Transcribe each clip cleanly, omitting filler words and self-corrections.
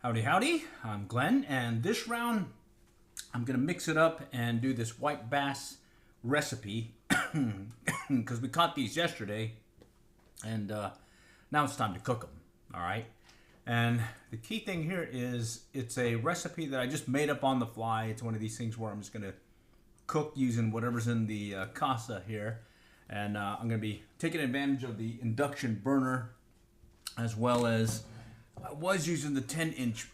Howdy, howdy. I'm Glenn, and this round I'm gonna mix it up and do this white bass recipe because we caught these yesterday, and now it's time to cook them. All right. And the key thing here is it's a recipe that I just made up on the fly. It's one of these things where I'm just gonna cook using whatever's in the casa here, and I'm gonna be taking advantage of the induction burner, as well as I was using the 10-inch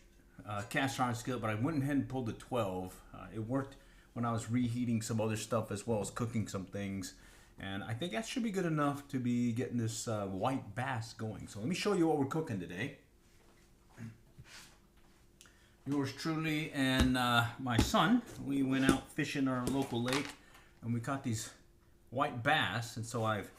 cast iron skillet, but I went ahead and pulled the 12. It worked when I was reheating some other stuff as well as cooking some things, and I think that should be good enough to be getting this white bass going. So let me show you what we're cooking today. Yours truly and my son, we went out fishing our local lake, and we caught these white bass, and so I've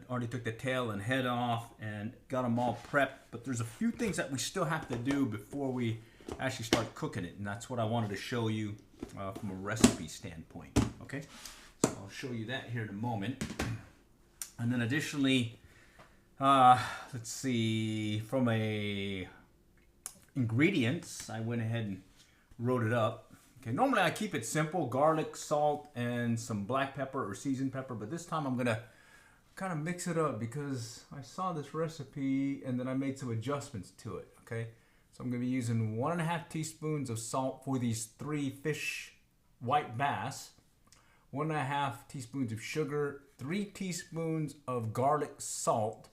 already took the tail and head off and got them all prepped, but there's a few things that we still have to do before we actually start cooking it, and that's what I wanted to show you from a recipe standpoint. Okay, so I'll show you that here in a moment. And then additionally, let's see, from a ingredients, I went ahead and wrote it up. Okay, normally I keep it simple: garlic, salt, and some black pepper or seasoned pepper, but this time I'm gonna kind of mix it up because I saw this recipe and then I made some adjustments to it. Okay, so I'm going to be using 1.5 teaspoons of salt for these 3 fish white bass, 1.5 teaspoons of sugar, 3 teaspoons of garlic salt,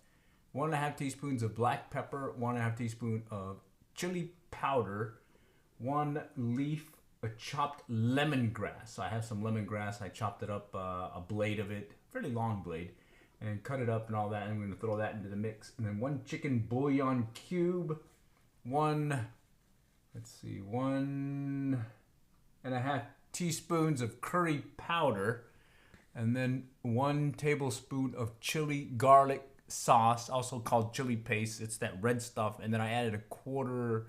1.5 teaspoons of black pepper, 1.5 teaspoon of chili powder, 1 leaf of chopped lemongrass. So I have some lemongrass. I chopped it up, a blade of it, fairly long blade, and cut it up and all that, and I'm going to throw that into the mix. And then 1 chicken bouillon cube, 1.5 teaspoons of curry powder, and then 1 tablespoon of chili garlic sauce, also called chili paste. It's that red stuff. And then I added 4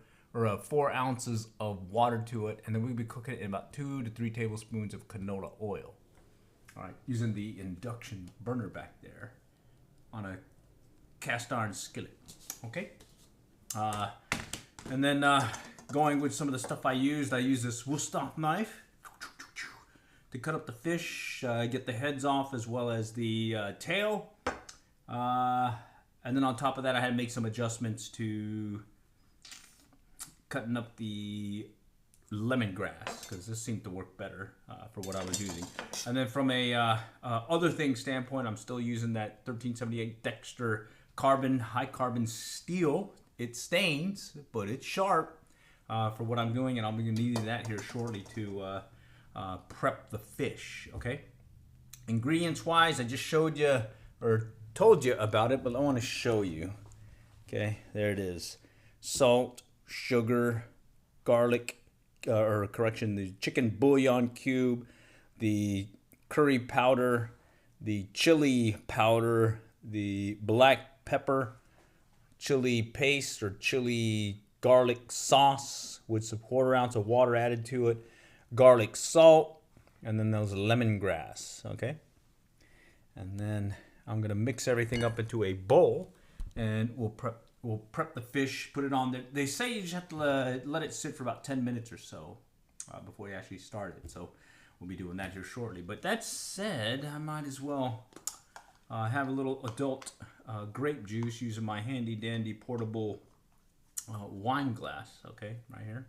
ounces of water to it, and then we'll be cooking it in about 2 to 3 tablespoons of canola oil. All right, using the induction burner back there on a cast iron skillet. Okay, and then going with some of the stuff I used this Wusthof knife to cut up the fish, get the heads off as well as the tail, and then on top of that I had to make some adjustments to cutting up the lemongrass, because this seemed to work better for what I was using. And then from a other thing standpoint, I'm still using that 1378 Dexter high carbon steel. It stains, but it's sharp for what I'm doing, and I'm going to need that here shortly to prep the fish. Okay, ingredients wise, I just showed you or told you about it, but I want to show you. Okay, there it is: salt, sugar, garlic, the chicken bouillon cube, the curry powder, the chili powder, the black pepper, chili paste or chili garlic sauce with some 1/4 ounce of water added to it, garlic salt, and then those lemongrass. Okay, and then I'm gonna mix everything up into a bowl, and we'll prep the fish, put it on there. They say you just have to let it sit for about 10 minutes or so before you actually start it. So we'll be doing that here shortly. But that said, I might as well have a little adult grape juice using my handy dandy portable wine glass. Okay, right here.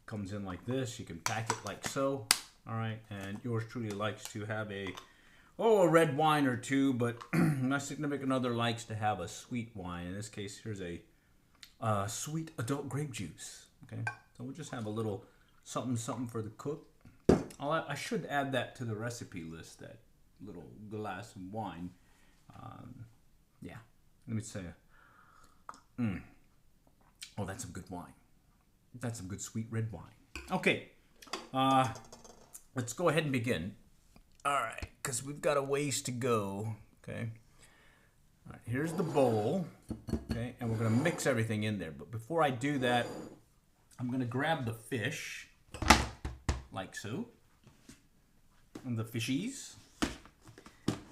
Comes in like this. You can pack it like so. All right, and yours truly likes to have a red wine or two, but my significant other likes to have a sweet wine. In this case, here's a sweet adult grape juice. Okay, so we'll just have a little something for the cook. I should add that to the recipe list, that little glass of wine. Yeah, let me say, oh, that's some good wine. That's some good sweet red wine. Okay, let's go ahead and begin. All right, because we've got a ways to go. Okay. All right, here's the bowl. Okay, and we're gonna mix everything in there. But before I do that, I'm gonna grab the fish, like so, and the fishies,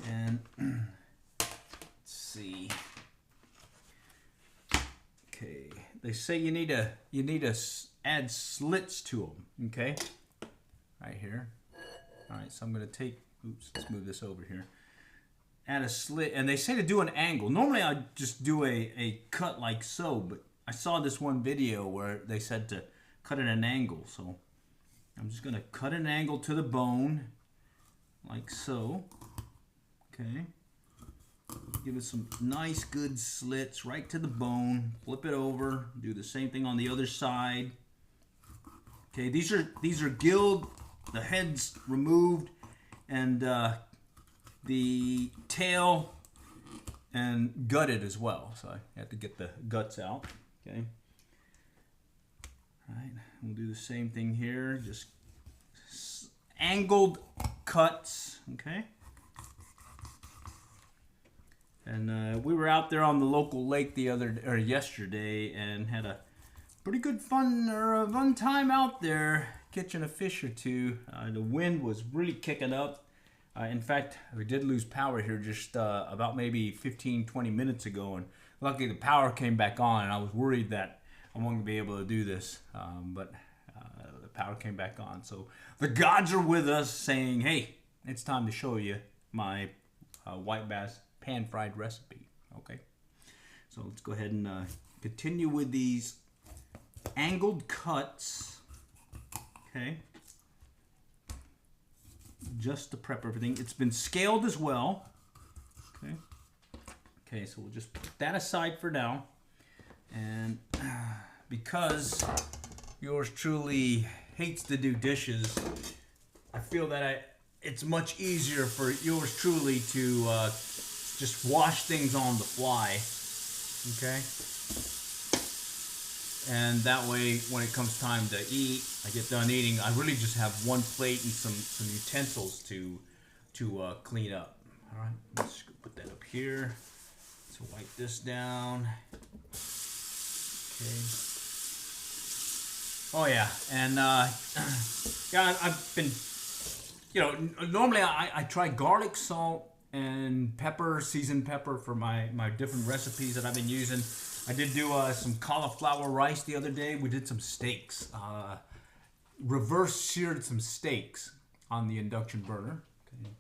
and let's see. Okay, they say you need to add slits to them. Okay, right here. All right, so I'm gonna take. Oops, let's move this over here. Add a slit, and they say to do an angle. Normally I just do a cut like so, but I saw this one video where they said to cut at an angle. So I'm just gonna cut an angle to the bone, like so. Okay. Give it some nice good slits right to the bone. Flip it over. Do the same thing on the other side. Okay, these are gilled, the head's removed, and the tail and gutted as well. So I have to get the guts out. Okay. All right, we'll do the same thing here. Just angled cuts. Okay. And we were out there on the local lake yesterday and had a pretty good fun time out there catching a fish or two. The wind was really kicking up. In fact, we did lose power here just about maybe 15-20 minutes ago, and luckily the power came back on, and I was worried that I wasn't going to be able to do this, but the power came back on. So the gods are with us saying, hey, it's time to show you my white bass pan-fried recipe. Okay, so let's go ahead and continue with these angled cuts. Okay, just to prep everything. It's been scaled as well. Okay, okay, so we'll just put that aside for now. And because yours truly hates to do dishes, I feel that it's much easier for yours truly to just wash things on the fly. Okay, and that way when it comes time to eat, I get done eating, I really just have one plate and some utensils to clean up. All right, let's put that up here. Let's wipe this down. Okay. Oh yeah, and yeah, I've been, normally I try garlic, salt, and pepper, seasoned pepper for my different recipes that I've been using. I did do some cauliflower rice the other day. We did some steaks, reverse seared some steaks on the induction burner. Okay,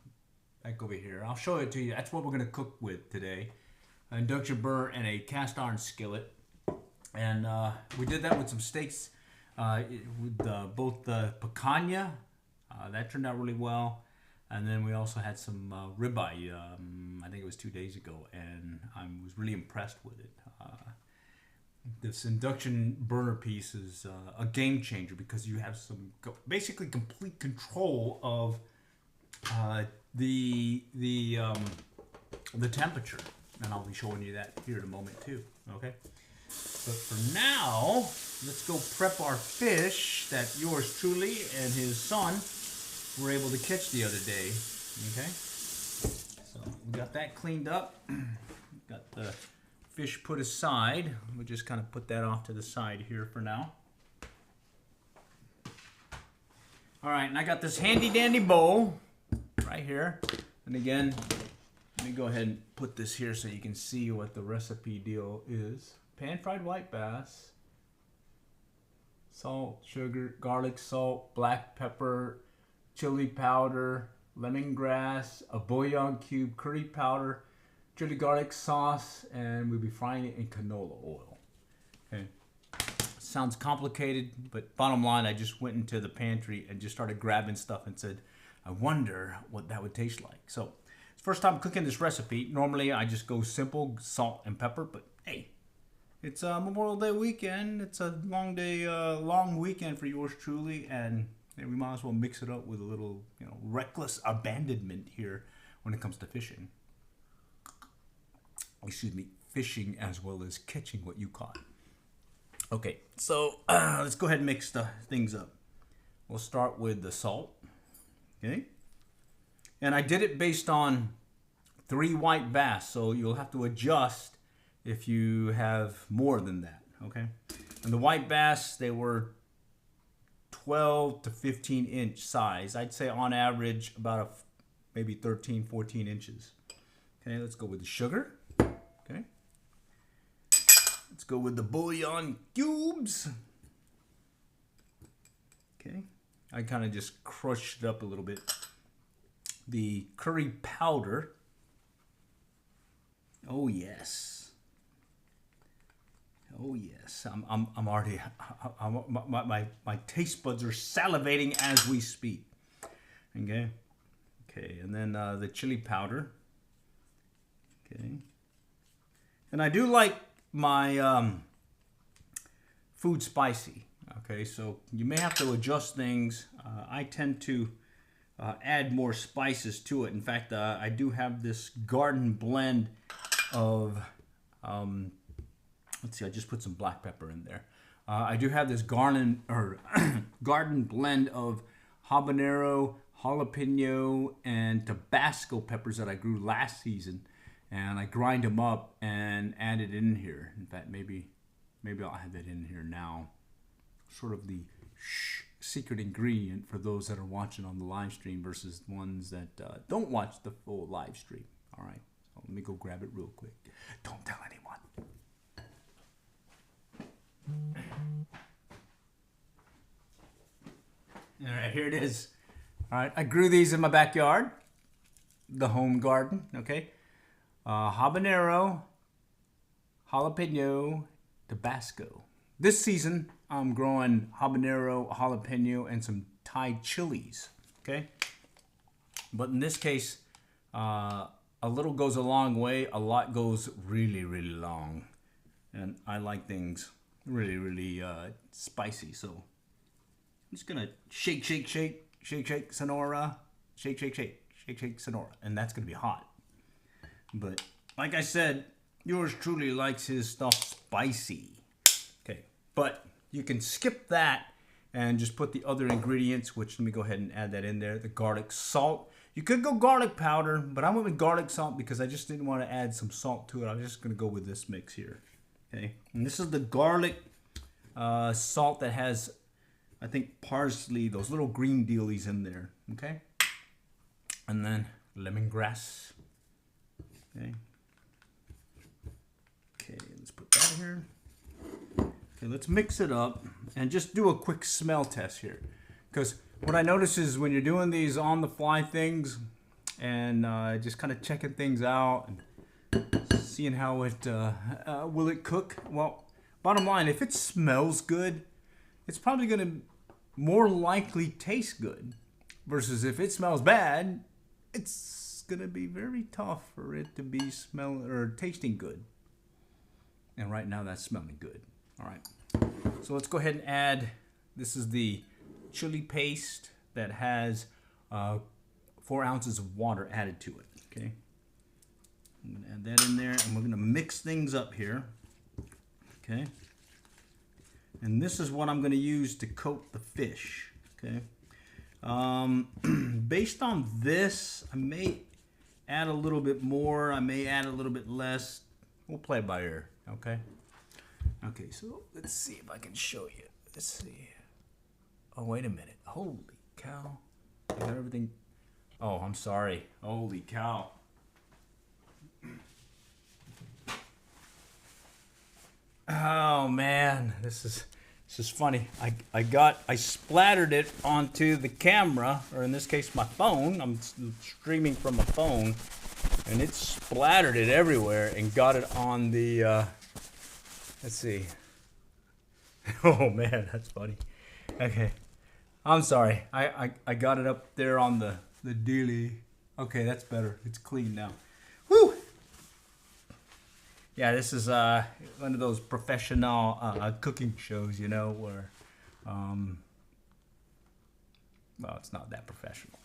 back over here. I'll show it to you. That's what we're gonna cook with today. An induction burner and a cast iron skillet. And we did that with some steaks, with both the picanha. That turned out really well. And then we also had some ribeye, I think it was 2 days ago, and I was really impressed with it. This induction burner piece is a game changer because you have some basically complete control of the temperature, and I'll be showing you that here in a moment too. Okay, but for now, let's go prep our fish that yours truly and his son were able to catch the other day. Okay, so we got that cleaned up. Got the fish put aside. We'll just kind of put that off to the side here for now. All right, and I got this handy dandy bowl right here. And again, let me go ahead and put this here so you can see what the recipe deal is. Pan-fried white bass, salt, sugar, garlic, salt, black pepper, chili powder, lemongrass, a bouillon cube, curry powder, chili garlic sauce, and we'll be frying it in canola oil. Okay. Sounds complicated, but bottom line, I just went into the pantry and just started grabbing stuff and said, I wonder what that would taste like. So, it's the first time cooking this recipe. Normally, I just go simple, salt and pepper, but hey, it's a Memorial Day weekend. It's a long day, long weekend for yours truly, and we might as well mix it up with a little, reckless abandonment here when it comes to fishing. Excuse me, fishing as well as catching what you caught. Okay, so let's go ahead and mix the things up. We'll start with the salt. Okay, and I did it based on 3 white bass, so you'll have to adjust if you have more than that. Okay, and the white bass, they were 12 to 15 inch size. I'd say on average about maybe 13, 14 inches. Okay, let's go with the sugar. Okay, Let's go with the bouillon cubes. Okay, I kind of just crushed it up a little bit. The curry powder. Oh yes. Oh yes. I'm already. My taste buds are salivating as we speak. Okay. Okay, and then the chili powder. Okay. And I do like my food spicy. Okay, so you may have to adjust things. I tend to add more spices to it. In fact, I do have this garden blend of, let's see, I just put some black pepper in there. I do have this garden blend of habanero, jalapeno, and Tabasco peppers that I grew last season. And I grind them up and add it in here. In fact, maybe I'll have it in here now. Sort of the secret ingredient for those that are watching on the live stream versus ones that don't watch the full live stream. All right, so let me go grab it real quick. Don't tell anyone. All right, here it is. All right, I grew these in my backyard, the home garden. Okay. Habanero, jalapeno, Tabasco. This season, I'm growing habanero, jalapeno, and some Thai chilies. Okay? But in this case, a little goes a long way. A lot goes really, really long. And I like things really, really spicy. So I'm just going to shake, shake, shake, shake, shake, Sonora. Shake, shake, shake, shake, shake, Sonora. And that's going to be hot. But like I said, yours truly likes his stuff spicy. Okay, but you can skip that and just put the other ingredients, which let me go ahead and add that in there. The garlic salt. You could go garlic powder, but I went with garlic salt because I just didn't want to add some salt to it. I'm just going to go with this mix here. Okay, and this is the garlic salt that has, I think, parsley, those little green dealies in there. Okay, and then lemongrass. Okay. Okay, let's put that here. Okay, let's mix it up and just do a quick smell test here. Because what I notice is when you're doing these on the fly things and just kind of checking things out and seeing how it will it cook. Well, bottom line, if it smells good, it's probably going to more likely taste good. Versus if it smells bad, it's gonna be very tough for it to be tasting good. And right now that's smelling good. All right, so let's go ahead and add, this is the chili paste that has 4 ounces of water added to it. Okay, I'm gonna add that in there and we're gonna mix things up here. Okay, and this is what I'm gonna use to coat the fish. Okay, based on this, I may add a little bit more, I may add a little bit less. We'll play it by ear, okay? Okay, so let's see if I can show you. Let's see. Oh, wait a minute. Holy cow. I got everything. Oh, I'm sorry. Holy cow. Oh, man. This is funny. I splattered it onto the camera, or in this case, my phone. I'm streaming from a phone, and it splattered it everywhere and got it on the. Let's see. Oh man, that's funny. Okay, I'm sorry. I got it up there on the dealie. Okay, that's better. It's clean now. Whew. Yeah, this is one of those professional cooking shows, you know, where, well, it's not that professional.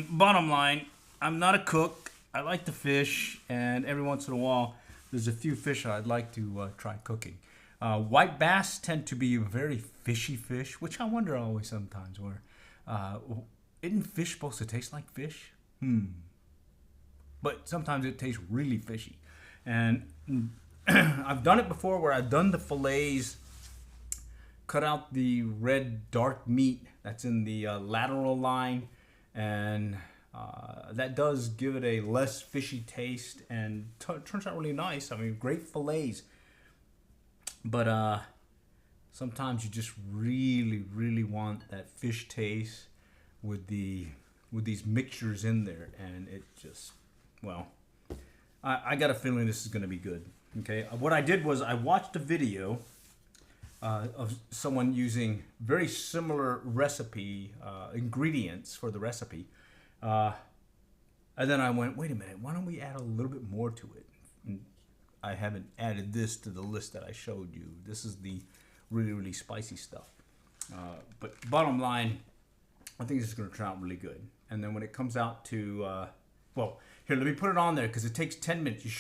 Bottom line, I'm not a cook. I like to fish, and every once in a while, there's a few fish I'd like to try cooking. White bass tend to be a very fishy fish, which I wonder always sometimes where, isn't fish supposed to taste like fish? But sometimes it tastes really fishy. And I've done it before where I've done the fillets, cut out the red dark meat that's in the lateral line, and that does give it a less fishy taste and turns out really nice. I mean, great fillets. But sometimes you just really want that fish taste with these mixtures in there, and it just, well, I got a feeling this is going to be good. Okay, what I did was I watched a video of someone using very similar recipe ingredients for the recipe, and then I went, wait a minute, why don't we add a little bit more to it? And I haven't added this to the list that I showed you. This is the really spicy stuff. But bottom line, I think this is going to turn out really good. And then when it comes out to, well, here, let me put it on there because it takes 10 minutes. You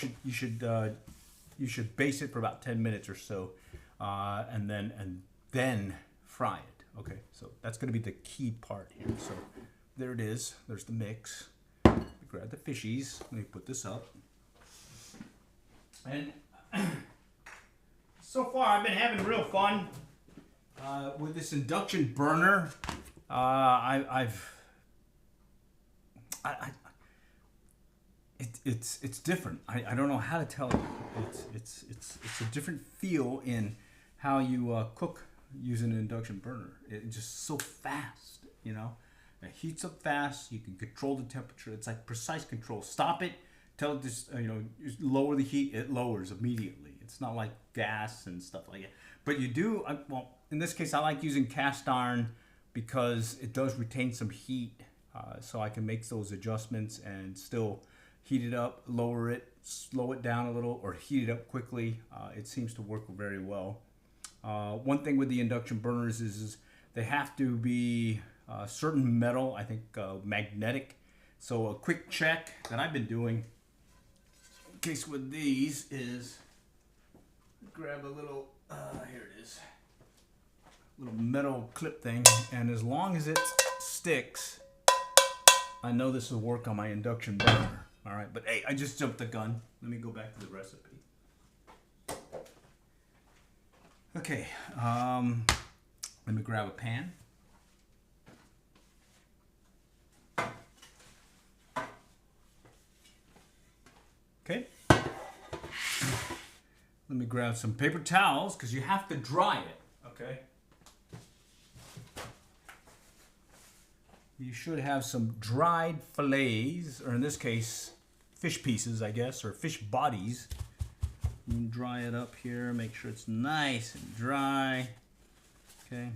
should base it for about 10 minutes or so, and then fry it. Okay, so that's going to be the key part here. So there it is. There's the mix. Grab the fishies. Let me put this up. And so far, I've been having real fun with this induction burner. It's different. I don't know how to tell you. It's a different feel in how you cook using an induction burner. It's just so fast, you know. It heats up fast. You can control the temperature. It's like precise control. Stop it. Tell it just just lower the heat. It lowers immediately. It's not like gas and stuff like that. But you do well. In this case, I like using cast iron because it does retain some heat, so I can make those adjustments and still heat it up, lower it, slow it down a little, or heat it up quickly. It seems to work very well. One thing with the induction burners is they have to be certain metal, I think magnetic. So a quick check that I've been doing in case with these is grab a little, here it is, little metal clip thing, and as long as it sticks, I know this will work on my induction burner. All right, but hey, I just jumped the gun. Let me go back to the recipe. Okay, let me grab a pan. Okay. Let me grab some paper towels because you have to dry it, okay? You should have some dried fillets, or in this case, fish pieces, I guess, or fish bodies. You can dry it up here, make sure it's nice and dry. Okay.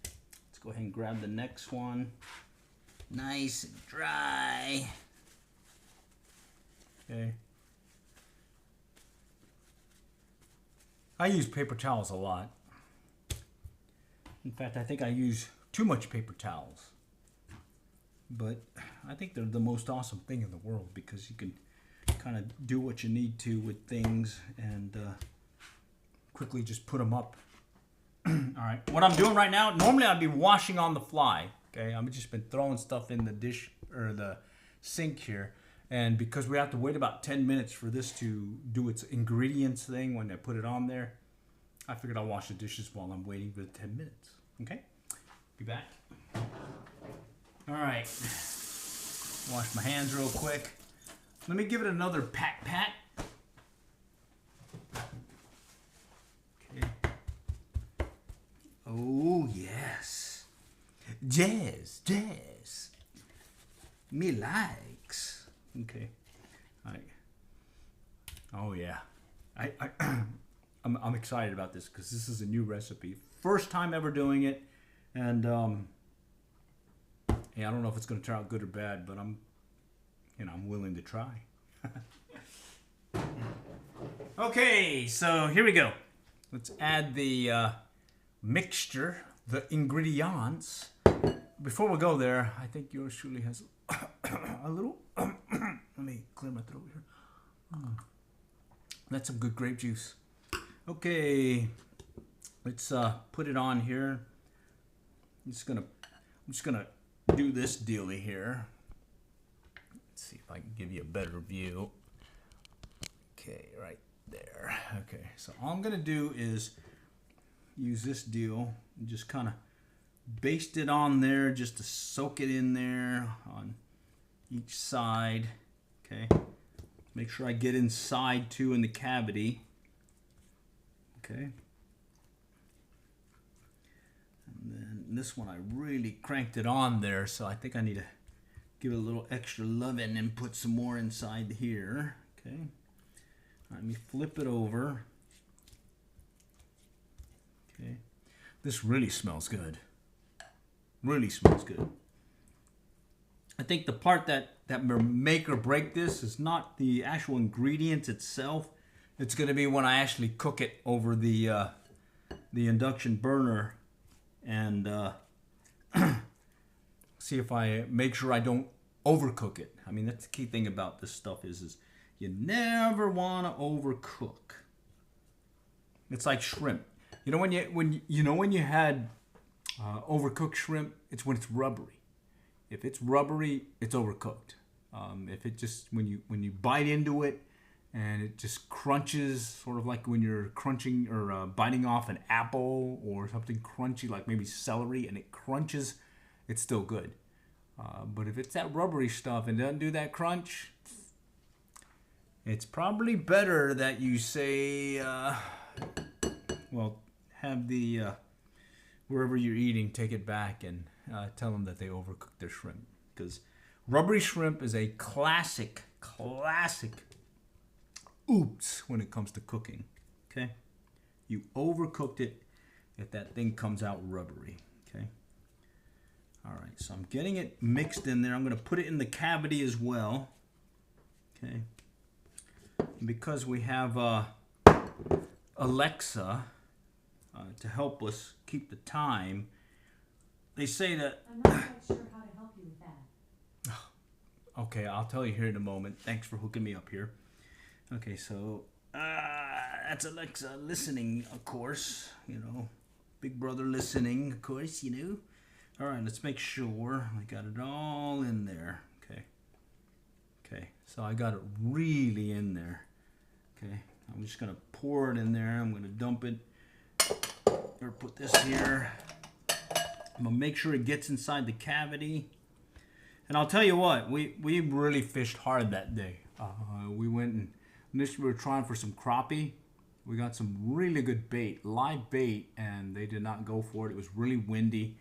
Let's go ahead and grab the next one. Nice and dry. Okay. I use paper towels a lot. In fact, I think I use too much paper towels. But I think they're the most awesome thing in the world because you can kind of do what you need to with things and quickly just put them up. All right, what I'm doing right now, normally I'd be washing on the fly. Okay, I've just been throwing stuff in the dish or the sink here. And because we have to wait about 10 minutes for this to do its ingredients thing when I put it on there, I figured I'll wash the dishes while I'm waiting for the 10 minutes. Okay, be back. All right, wash my hands real quick. Let me give it another pat. Okay. Oh, yes. Jazz. Me likes. Okay. All right. Oh, yeah. I'm excited about this because this is a new recipe. First time ever doing it. And, yeah, I don't know if it's going to turn out good or bad, but I'm willing to try. Okay, so here we go. Let's add the mixture, the ingredients. Before we go there, I think yours truly has a little. Let me clear my throat here. That's some good grape juice. Okay, let's put it on here. I'm just gonna do this dealie here. Let's see if I can give you a better view. Okay, right there. Okay, so all I'm gonna do is use this deal and just kind of baste it on there just to soak it in there on each side. Okay, make sure I get inside too in the cavity. Okay, And this one I really cranked it on there, so I think I need to give it a little extra loving and put some more inside here. Okay. Let me flip it over. Okay. This really smells good. Really smells good. I think the part that make or break this is not the actual ingredients itself. It's going to be when I actually cook it over the induction burner and see if I make sure I don't overcook it. I mean, that's the key thing about this stuff is you never want to overcook. It's like shrimp. You know when you had overcooked shrimp, it's when it's rubbery. If it's rubbery, it's overcooked. If it just when you bite into it and it just crunches, sort of like when you're crunching or biting off an apple or something crunchy, like maybe celery, and it crunches, it's still good. But if it's that rubbery stuff and doesn't do that crunch, it's probably better that you say, well, have the wherever you're eating, take it back and tell them that they overcooked their shrimp, because rubbery shrimp is a classic oops when it comes to cooking. Okay, you overcooked it if that thing comes out rubbery. Okay. All right, so I'm getting it mixed in there. I'm going to put it in the cavity as well. Okay. And because we have Alexa to help us keep the time, they say that... I'm not quite sure how to help you with that. Okay, I'll tell you here in a moment. Thanks for hooking me up here. Okay, so that's Alexa listening, of course. You know, Big Brother listening, of course, you know. All right, let's make sure I got it all in there. Okay. Okay, so I got it really in there. Okay, I'm just going to pour it in there. I'm going to dump it. Or put this here. I'm going to make sure it gets inside the cavity. And I'll tell you what, we really fished hard that day. We went and initially we were trying for some crappie. We got some really good bait, live bait, and they did not go for it. It was really windy.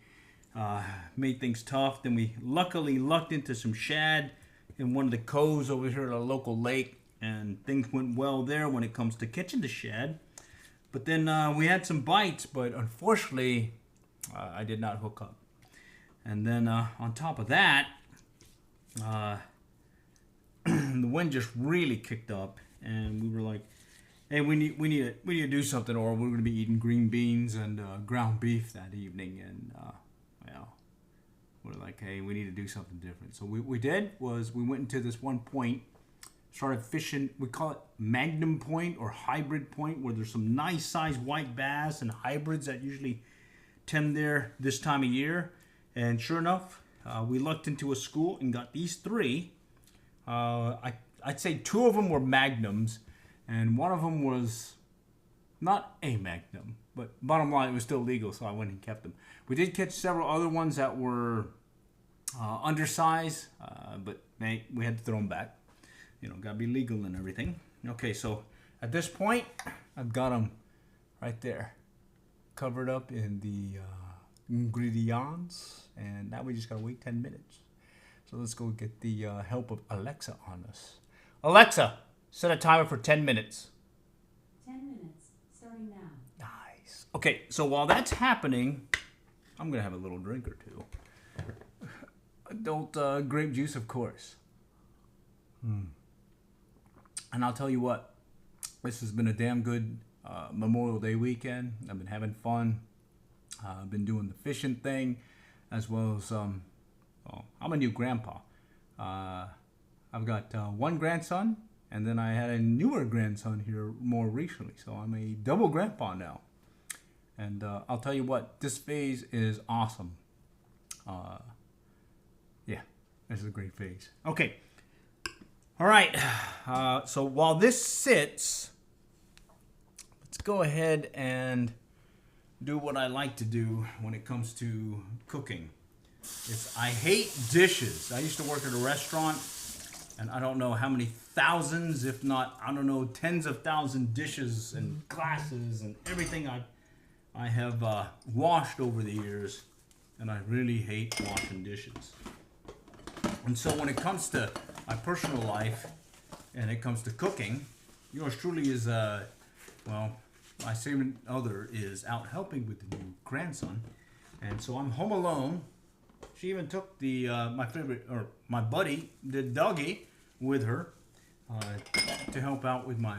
Made things tough. Then we luckily lucked into some shad in one of the coves over here at a local lake, and things went well there when it comes to catching the shad. But then we had some bites, but unfortunately I did not hook up. And then on top of that, the wind just really kicked up, and we were like, hey, we need to do something, or we're going to be eating green beans and ground beef that evening. And well, we're like, hey, we need to do something different. So we did was we went into this one point, started fishing. We call it Magnum Point or Hybrid Point, where there's some nice sized white bass and hybrids that usually tend there this time of year. And sure enough, we lucked into a school and got these three. I'd say two of them were magnums, and one of them was not a magnum. But bottom line, it was still legal, so I went and kept them. We did catch several other ones that were undersized, but we had to throw them back. You know, gotta be legal and everything. Okay, so at this point, I've got them right there, covered up in the ingredients, and now we just gotta wait 10 minutes. So let's go get the help of Alexa on us. Alexa, set a timer for 10 minutes. 10 minutes, starting now. Nice. Okay, so while that's happening, I'm gonna have a little drink or two. Adult grape juice, of course. And I'll tell you what, this has been a damn good Memorial Day weekend. I've been having fun. I've been doing the fishing thing, as well as, well, I'm a new grandpa. I've got one grandson, and then I had a newer grandson here more recently. So I'm a double grandpa now. And I'll tell you what, this phase is awesome. Yeah, this is a great phase. Okay. All right, so while this sits, let's go ahead and do what I like to do when it comes to cooking. I hate dishes. I used to work at a restaurant, and I don't know how many thousands, if not, I don't know, tens of thousands dishes and glasses and everything I have washed over the years. and I really hate washing dishes. And so when it comes to my personal life and it comes to cooking, yours truly is, well, my significant other is out helping with the new grandson. And so I'm home alone. She even took the my buddy, the doggy, with her to help out with my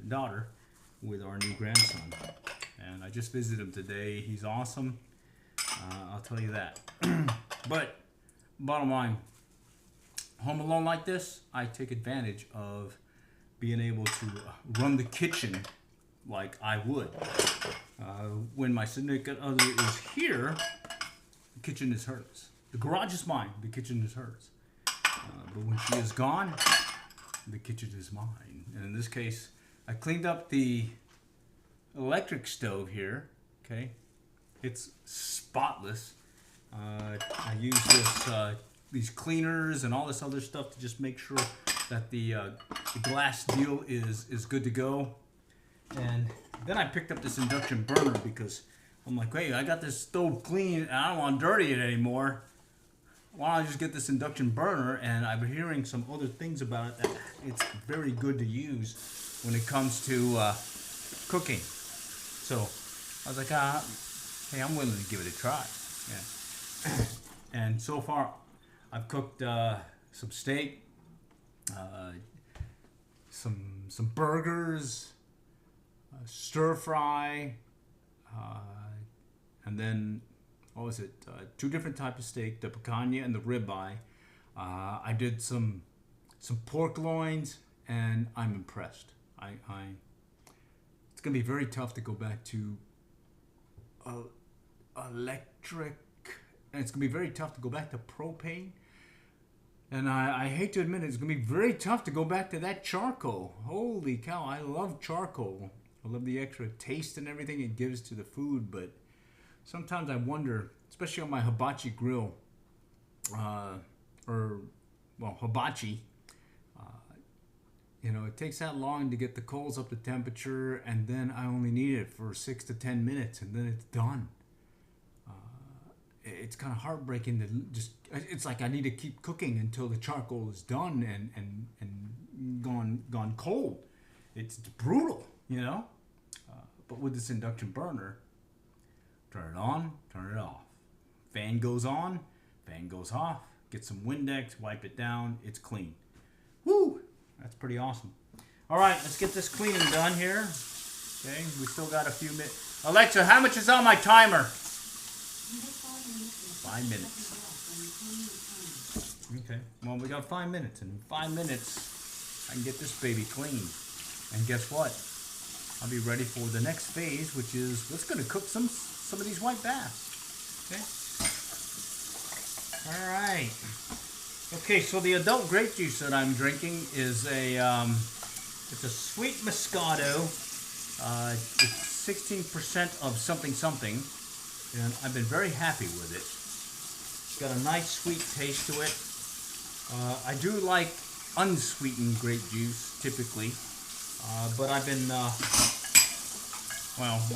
daughter with our new grandson. And I just visited him today. He's awesome. I'll tell you that. But bottom line, home alone like this, I take advantage of being able to run the kitchen like I would. When my significant other is here, the kitchen is hers. The garage is mine, the kitchen is hers. But when she is gone, the kitchen is mine. And in this case, I cleaned up the electric stove here, okay? It's spotless. I use these cleaners and all this other stuff to just make sure that the glass deal is good to go. And then I picked up this induction burner because I'm like, hey, I got this stove clean and I don't want to dirty it anymore. Why don't I just get this induction burner? And I've been hearing some other things about it that it's very good to use when it comes to cooking. So I was like, hey, I'm willing to give it a try. Yeah. And so far, I've cooked some steak, some burgers, stir fry, and then what was it? 2 different types of steak, the picanha and the ribeye. I did some pork loins, and I'm impressed. It's gonna be very tough to go back to electric, and it's gonna be very tough to go back to propane. And I hate to admit it, it's gonna be very tough to go back to that charcoal. Holy cow, I love charcoal. I love the extra taste and everything it gives to the food, but sometimes I wonder, especially on my hibachi grill, hibachi, it takes that long to get the coals up to temperature, and then I only need it for 6 to 10 minutes, and then it's done. It's kind of heartbreaking to it's like I need to keep cooking until the charcoal is done and gone cold. It's brutal, But with this induction burner, turn it on, turn it off. Fan goes on, fan goes off. Get some Windex, wipe it down. It's clean. Woo! That's pretty awesome. All right, let's get this cleaning done here. Okay, we still got a few minutes. Alexa, how much is on my timer? 5 minutes. Okay, well, we got 5 minutes. And in 5 minutes, I can get this baby clean. And guess what? I'll be ready for the next phase, which is let's going to cook some of these white bass. Okay. All right. Okay, so the adult grape juice that I'm drinking is it's a sweet Moscato. It's 16% of something, and I've been very happy with it. It's got a nice sweet taste to it. I do like unsweetened grape juice typically. But I've been, my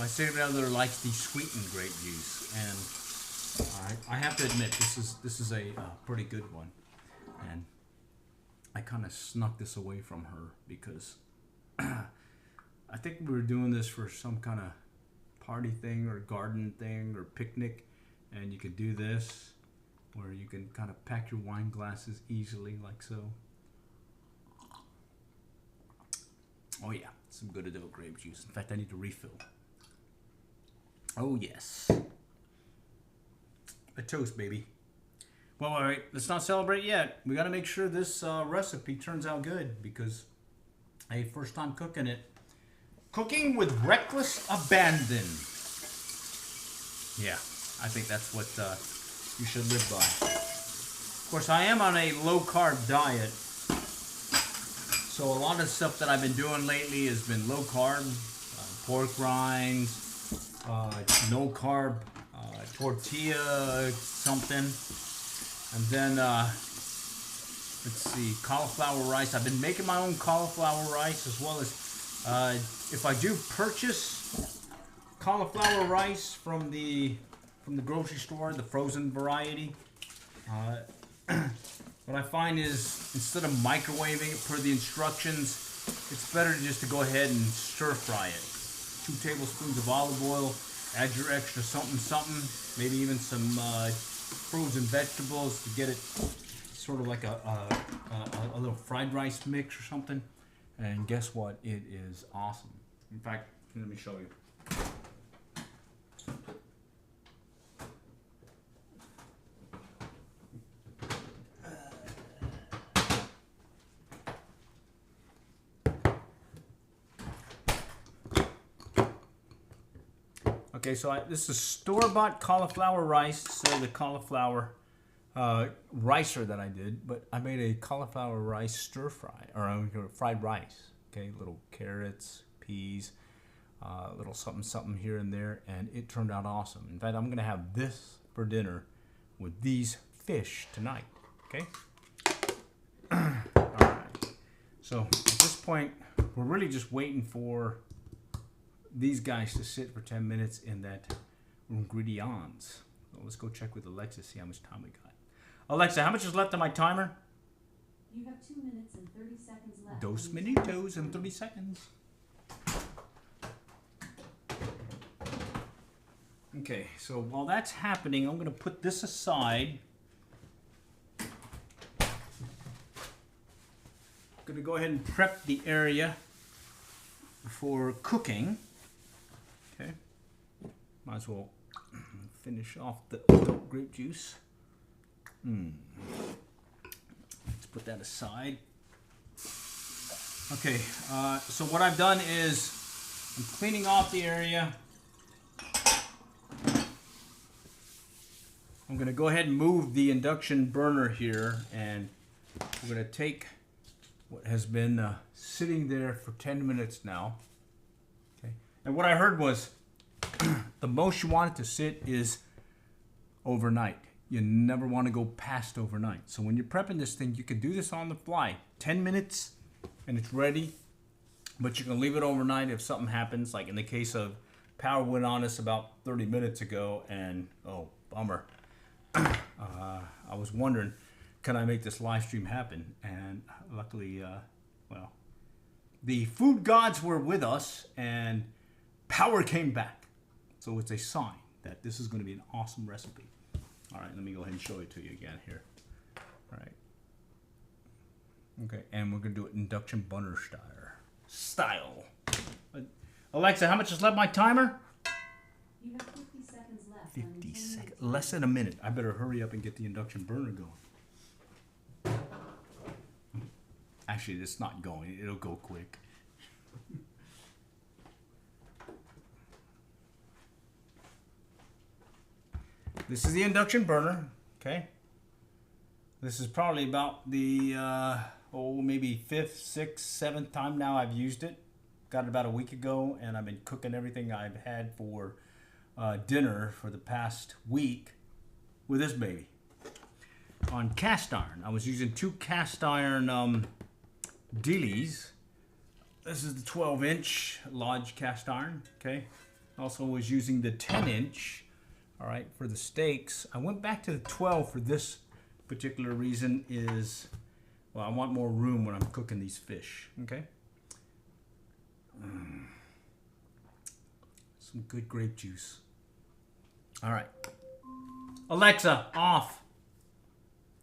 significant other likes the sweetened grape juice, and I have to admit this is a pretty good one, and I kind of snuck this away from her because I think we were doing this for some kind of party thing or garden thing or picnic, and you could do this where you can kind of pack your wine glasses easily like so. Oh yeah, some good adult grape juice. In fact, I need to refill. Oh yes. A toast, baby. Well, all right, let's not celebrate yet. We got to make sure this recipe turns out good because, hey, first time cooking it. Cooking with reckless abandon. Yeah, I think that's what you should live by. Of course, I am on a low-carb diet. So a lot of stuff that I've been doing lately has been low carb, pork rinds, no carb, tortilla something, and then let's see, cauliflower rice. I've been making my own cauliflower rice as well as if I do purchase cauliflower rice from the from the grocery store, the frozen variety. What I find is instead of microwaving it per the instructions, it's better just to go ahead and stir fry it. 2 tablespoons of olive oil, add your extra something, maybe even some frozen vegetables to get it sort of like a little fried rice mix or something. And guess what? It is awesome. In fact, let me show you. Okay, so this is store-bought cauliflower rice. So the cauliflower ricer that I did, but I made a cauliflower rice stir fry, or fried rice. Okay, little carrots, peas, little something here and there, and it turned out awesome. In fact, I'm gonna have this for dinner with these fish tonight. Okay. All right. So at this point, we're really just waiting for these guys to sit for 10 minutes in that ingredients. So let's go check with Alexa, see how much time we got. Alexa, how much is left on my timer? You have 2 minutes and 30 seconds left. Dos minutos and 30 seconds. Okay, so while that's happening, I'm going to put this aside. I'm going to go ahead and prep the area for cooking. Okay, might as well finish off the adult grape juice. Let's put that aside. Okay, so what I've done is I'm cleaning off the area. I'm going to go ahead and move the induction burner here, and we're going to take what has been sitting there for 10 minutes now. Okay, and what I heard was the most you want it to sit is overnight. You never want to go past overnight. So when you're prepping this thing, you can do this on the fly. 10 minutes and it's ready, but you can leave it overnight if something happens. Like in the case of power went on us about 30 minutes ago, and oh, bummer. I was wondering, can I make this live stream happen? And luckily, well, the food gods were with us and power came back. So it's a sign that this is going to be an awesome recipe. All right, let me go ahead and show it to you again here. All right. Okay, and we're going to do it induction burner style. Alexa, how much is left my timer? You have 50 seconds left. 50 seconds. Less than a minute. I better hurry up and get the induction burner going. Actually, it's not going. It'll go quick. This is the induction burner, okay? This is probably about the, maybe 5th, 6th, 7th time now I've used it. Got it about a week ago, and I've been cooking everything I've had for dinner for the past week with this baby. On cast iron, I was using 2 cast iron dealies. This is the 12-inch Lodge cast iron, okay? Also was using the 10-inch. All right, for the steaks, I went back to the 12 for this particular reason is, well, I want more room when I'm cooking these fish, okay? Some good grape juice. All right. Alexa, off.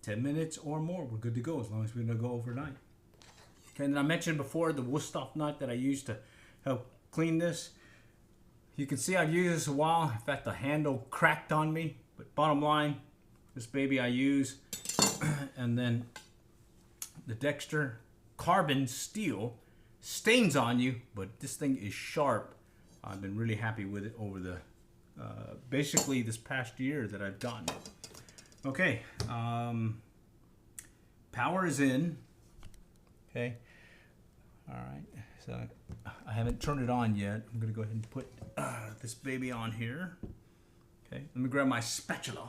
10 minutes or more, we're good to go as long as we're gonna go overnight. Okay, and I mentioned before the Wusthof nut that I used to help clean this. You can see I've used this a while. In fact, the handle cracked on me. But bottom line, this baby I use. And then the Dexter carbon steel stains on you, but this thing is sharp. I've been really happy with it over the, basically this past year that I've gotten it. Okay, power is in. Okay, all right. So I haven't turned it on yet. I'm gonna go ahead and put this baby on here. Okay, let me grab my spatula.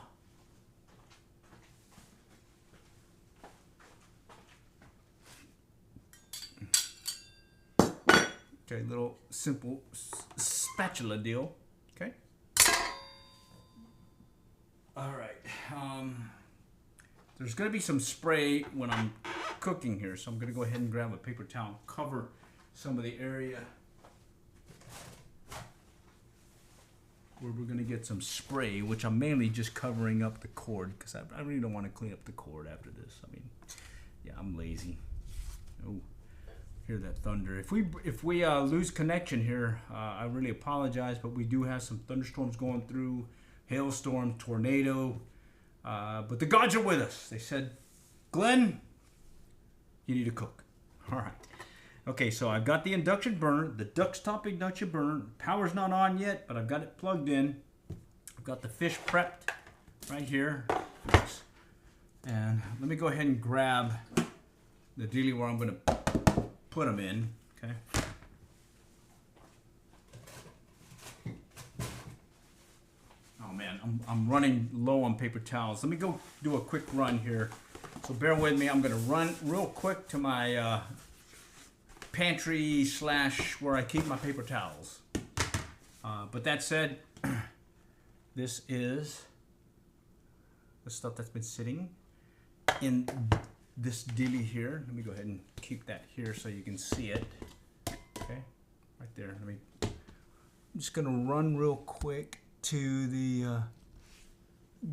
Okay, little simple spatula deal. Okay. There's going to be some spray when I'm cooking here, so I'm going to go ahead and grab a paper towel, cover some of the area where we're going to get some spray, which I'm mainly just covering up the cord because I really don't want to clean up the cord after this. I mean, yeah, I'm lazy. Oh, hear that thunder. If we lose connection here, I really apologize, but we do have some thunderstorms going through, hailstorm, tornado, but the gods are with us. They said, Glenn, you need to cook. All right. Okay, so I've got the induction burner, the Duxtop induction burner. Power's not on yet, but I've got it plugged in. I've got the fish prepped right here. Oops. And let me go ahead and grab the dealie where I'm going to put them in. Okay. Oh man, I'm running low on paper towels. Let me go do a quick run here. So bear with me. I'm going to run real quick to my pantry / where I keep my paper towels. But that said, this is the stuff that's been sitting in this dealie here. Let me go ahead and keep that here so you can see it. Okay, right there. I'm just gonna run real quick to the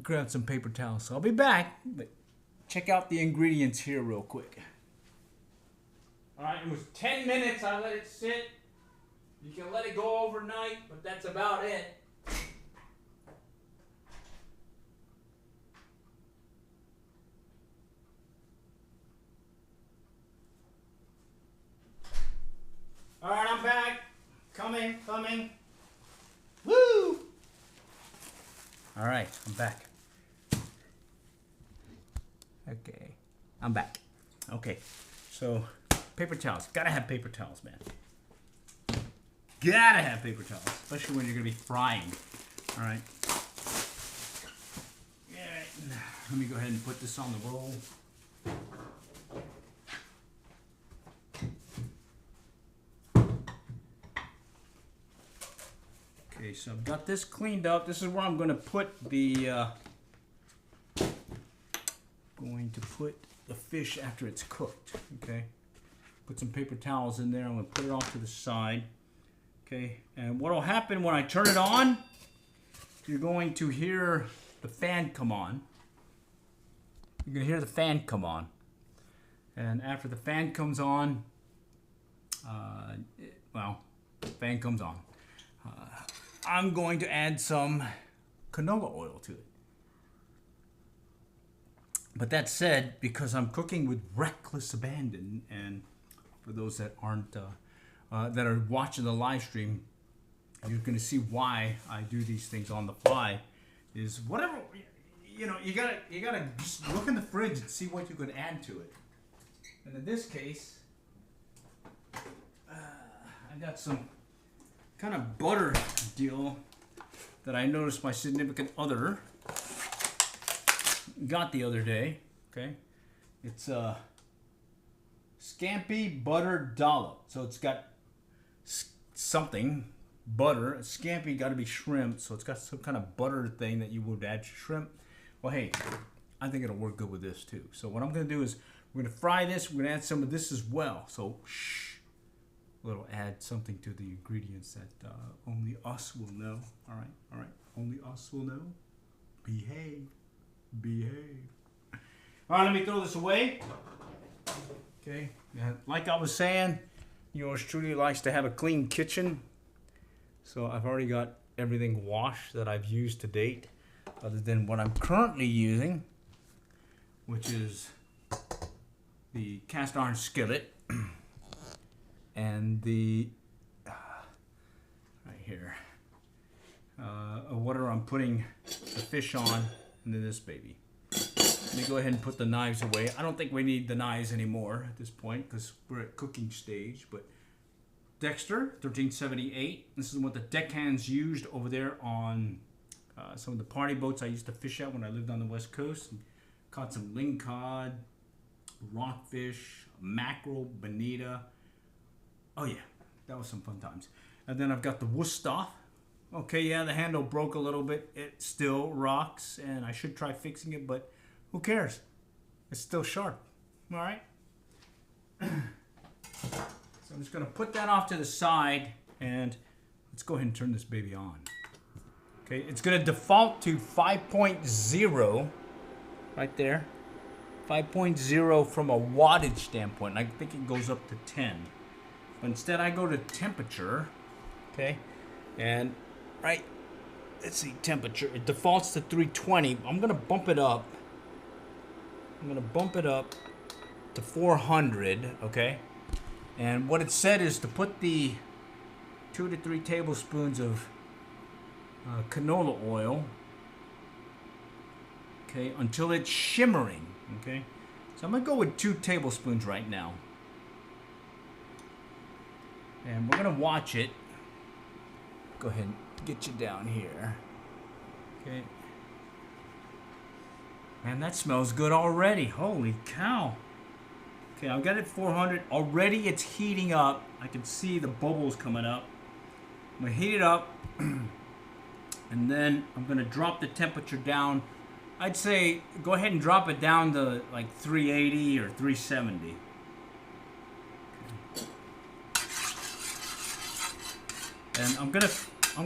grab some paper towels. So I'll be back, but check out the ingredients here real quick. All right, it was 10 minutes I let it sit. You can let it go overnight, but that's about it. All right, I'm back. Coming. Woo! All right, I'm back. Okay, I'm back. Okay, so paper towels. Gotta have paper towels, man. Gotta have paper towels, especially when you're gonna be frying. All right. Yeah. Let me go ahead and put this on the roll. Okay, so I've got this cleaned up. This is where I'm gonna put the fish after it's cooked. Okay. Put some paper towels in there. I'm going to put it off to the side. Okay, and what will happen when I turn it on, you're going to hear the fan come on. You're going to hear the fan come on. And after the fan comes on, the fan comes on. I'm going to add some canola oil to it. But that said, because I'm cooking with reckless abandon, and for those that aren't that are watching the live stream, you're going to see why I do these things on the fly. Is whatever you gotta just look in the fridge and see what you could add to it. And in this case, I got some kind of butter deal that I noticed my significant other got the other day. Okay, it's a scampi butter dollop. So it's got something butter. Scampi got to be shrimp, so it's got some kind of butter thing that you would add to shrimp. Well, hey, I think it'll work good with this too. So what I'm going to do is we're going to fry this. We're going to add some of this as well. So shh, we'll add something to the ingredients that only us will know. All right, only us will know. Behave. All right, let me throw this away. Okay, like I was saying, yours truly likes to have a clean kitchen. So I've already got everything washed that I've used to date, other than what I'm currently using, which is the cast iron skillet and the right here water I'm putting the fish on into this baby. Let me go ahead and put the knives away. I don't think we need the knives anymore at this point because we're at cooking stage. But Dexter 1378. This is what the deckhands used over there on some of the party boats I used to fish at when I lived on the West Coast. Caught some lingcod, rockfish, mackerel, bonita. Oh yeah, that was some fun times. And then I've got the Wusthof Okay, yeah, the handle broke a little bit. It still rocks, and I should try fixing it, but who cares? It's still sharp. All right. So I'm just going to put that off to the side, and let's go ahead and turn this baby on. Okay, it's going to default to 5.0 right there. 5.0 from a wattage standpoint. I think it goes up to 10. But instead I go to temperature. Okay, and right, let's see, temperature. It defaults to 320. I'm going to bump it up. I'm going to bump it up to 400, okay? And what it said is to put the 2 to 3 tablespoons of canola oil, okay, until it's shimmering, okay? So I'm going to go with 2 tablespoons right now. And we're going to watch it. Go ahead and get you down here. Okay. Man, that smells good already. Holy cow. Okay, I've got it 400. Already it's heating up. I can see the bubbles coming up. I'm going to heat it up. And then I'm going to drop the temperature down. I'd say go ahead and drop it down to like 380 or 370. And I'm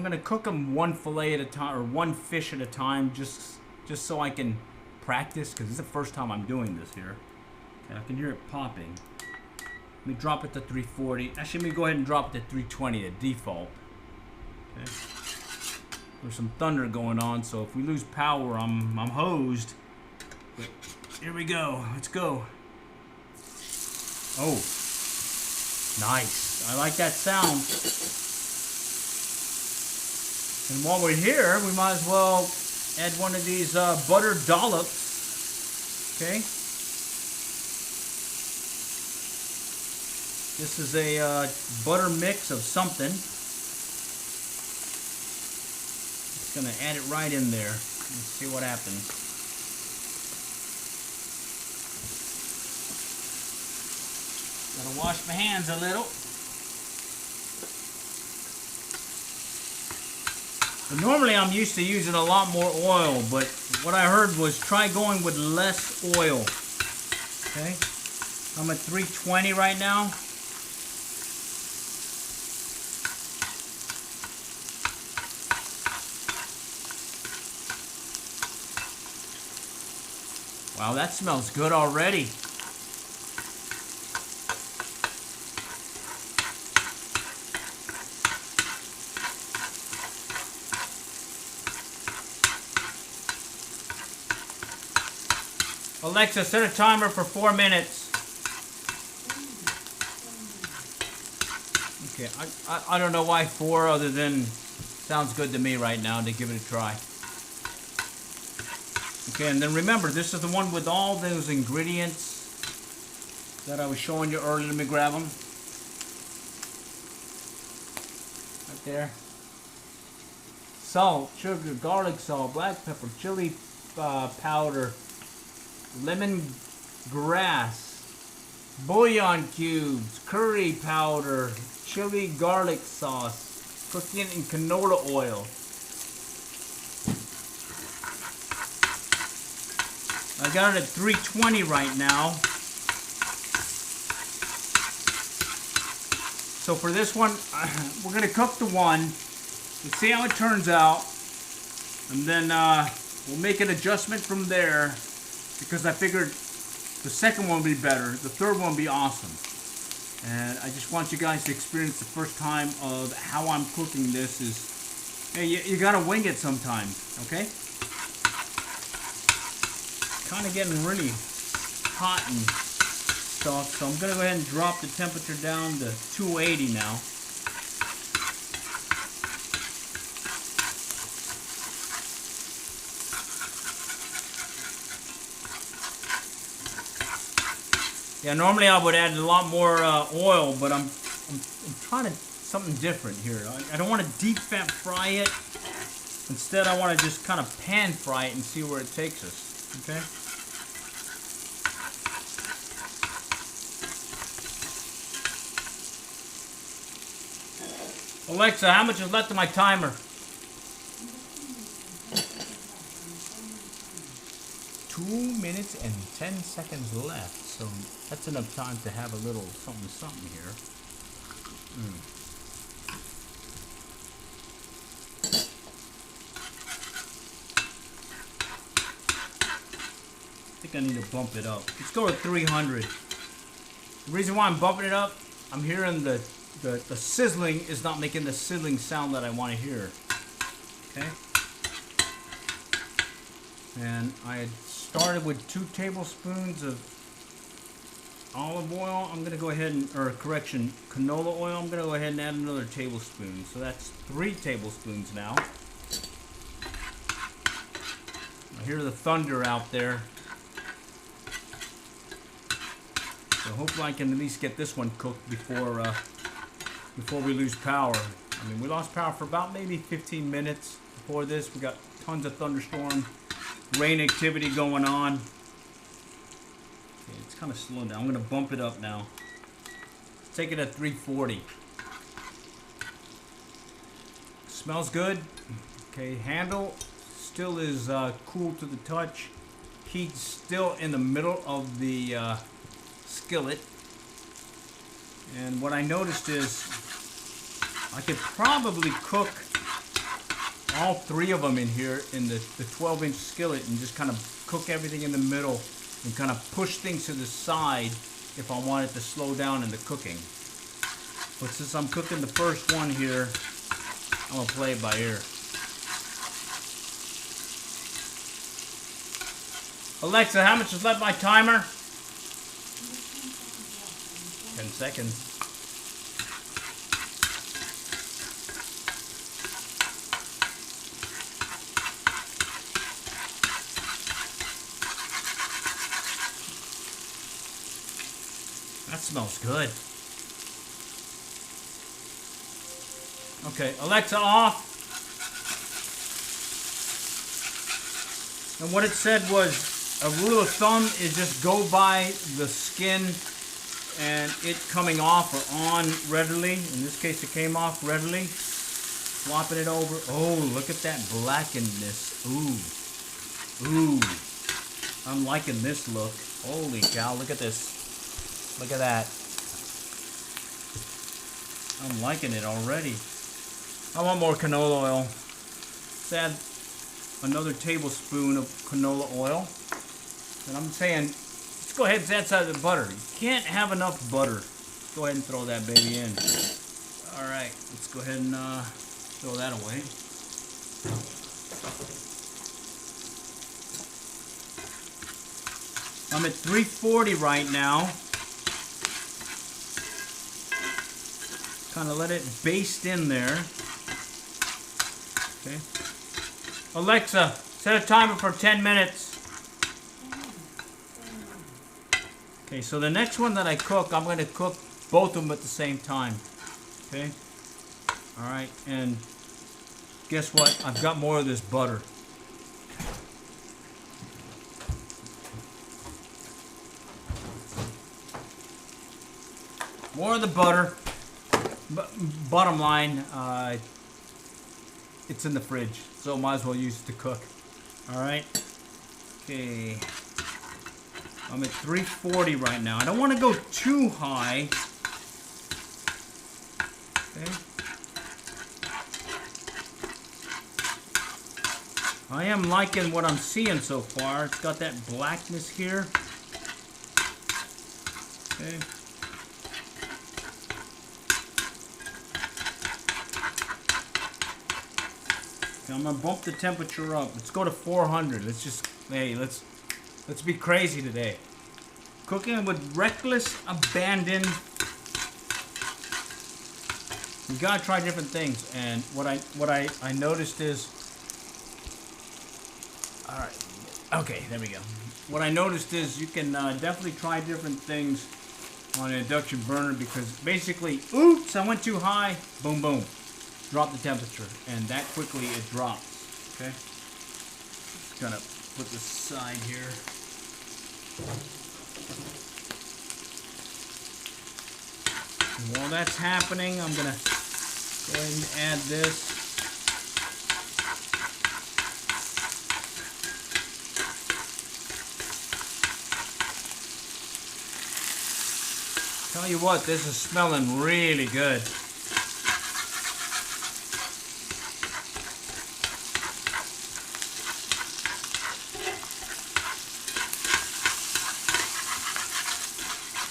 gonna cook them one fillet at a time, or one fish at a time, just so I can practice, because this is the first time I'm doing this here. Okay, I can hear it popping. Let me drop it to 340. Actually, let me go ahead and drop it to 320 at default. Okay. There's some thunder going on, so if we lose power, I'm hosed. But here we go. Let's go. Oh, nice. I like that sound. And while we're here, we might as well add one of these butter dollops. Okay. This is a butter mix of something. Just gonna add it right in there. Let's see what happens. Gotta wash my hands a little. But normally I'm used to using a lot more oil, but what I heard was try going with less oil. Okay, I'm at 320 right now. Wow, that smells good already. Alexa, set a timer for 4 minutes. Okay, I don't know why 4, other than sounds good to me right now to give it a try. Okay, and then remember, this is the one with all those ingredients that I was showing you earlier. Let me grab them. Right there. Salt, sugar, garlic salt, black pepper, chili powder, lemon grass, bouillon cubes, curry powder, chili garlic sauce, cooking in canola oil. I got it at 320 right now. So for this one, we're going to cook the one. Let's see how it turns out. And then we'll make an adjustment from there, because I figured the second one would be better. The third one would be awesome. And I just want you guys to experience the first time of how I'm cooking this. Is, hey, you got to wing it sometimes, okay? Kind of getting really hot and stuff, so I'm going to go ahead and drop the temperature down to 280 now. Yeah, normally I would add a lot more oil, but I'm trying something different here. I don't want to deep fat fry it. Instead, I want to just kind of pan fry it and see where it takes us. Okay. Alexa, how much is left of my timer? 2 minutes and 10 seconds left, so that's enough time to have a little something here. I think I need to bump it up. Let's go to 300. The reason why I'm bumping it up, I'm hearing the sizzling is not making the sizzling sound that I want to hear. Okay? And I had started with 2 tablespoons of olive oil. I'm going to go ahead and, or correction, canola oil. I'm going to go ahead and add another tablespoon. So that's 3 tablespoons now. I hear the thunder out there. So hopefully I can at least get this one cooked before we lose power. I mean, we lost power for about maybe 15 minutes before this. We got tons of thunderstorm, rain activity going on. Okay, it's kind of slowing down. I'm going to bump it up now. Take it at 340. Smells good. Okay, handle still is cool to the touch. Heat's still in the middle of the skillet. And what I noticed is I could probably cook all 3 of them in here in the 12-inch skillet and just kind of cook everything in the middle and kind of push things to the side if I wanted to slow down in the cooking. But since I'm cooking the first one here, I'm going to play it by ear. Alexa, how much is left my timer? 10 seconds. That smells good. Okay, Alexa off. And what it said was, a rule of thumb is just go by the skin and it coming off or on readily. In this case, it came off readily. Swapping it over. Oh, look at that blackenedness. Ooh. Ooh. I'm liking this look. Holy cow, look at this. Look at that. I'm liking it already. I want more canola oil. Let's add another tablespoon of canola oil. And I'm saying, let's go ahead and add some of the butter. You can't have enough butter. Go ahead and throw that baby in. Alright, let's go ahead and throw that away. I'm at 340 right now. Kind of let it baste in there. Okay. Alexa, set a timer for 10 minutes. Okay, so the next one that I cook, I'm going to cook both of them at the same time. Okay? Alright, and guess what? I've got more of this butter. More of the butter. Bottom line, it's in the fridge, so might as well use it to cook. Alright? Okay. I'm at 340 right now. I don't want to go too high. Okay. I am liking what I'm seeing so far. It's got that blackness here. Okay. Okay, I'm gonna bump the temperature up. Let's go to 400. Let's just, hey, let's be crazy today. Cooking with reckless abandon. You gotta try different things. And what I noticed is, all right, okay, there we go. What I noticed is you can definitely try different things on an induction burner because basically, oops, I went too high. Boom, boom, drop the temperature, and that quickly it drops. Okay, just gonna put this aside here. And while that's happening, I'm gonna go ahead and add this. Tell you what, this is smelling really good.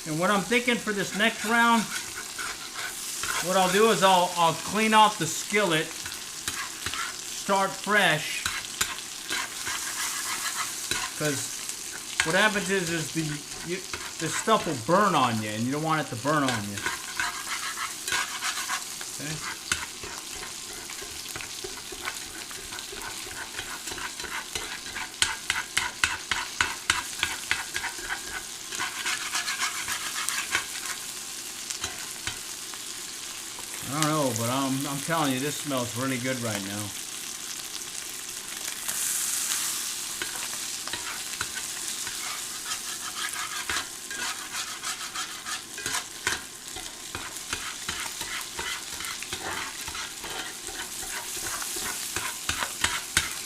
And what I'm thinking for this next round, what I'll do is I'll clean off the skillet, start fresh, because what happens is this stuff will burn on you, and you don't want it to burn on you. Okay. I don't know, but I'm telling you, this smells really good right now.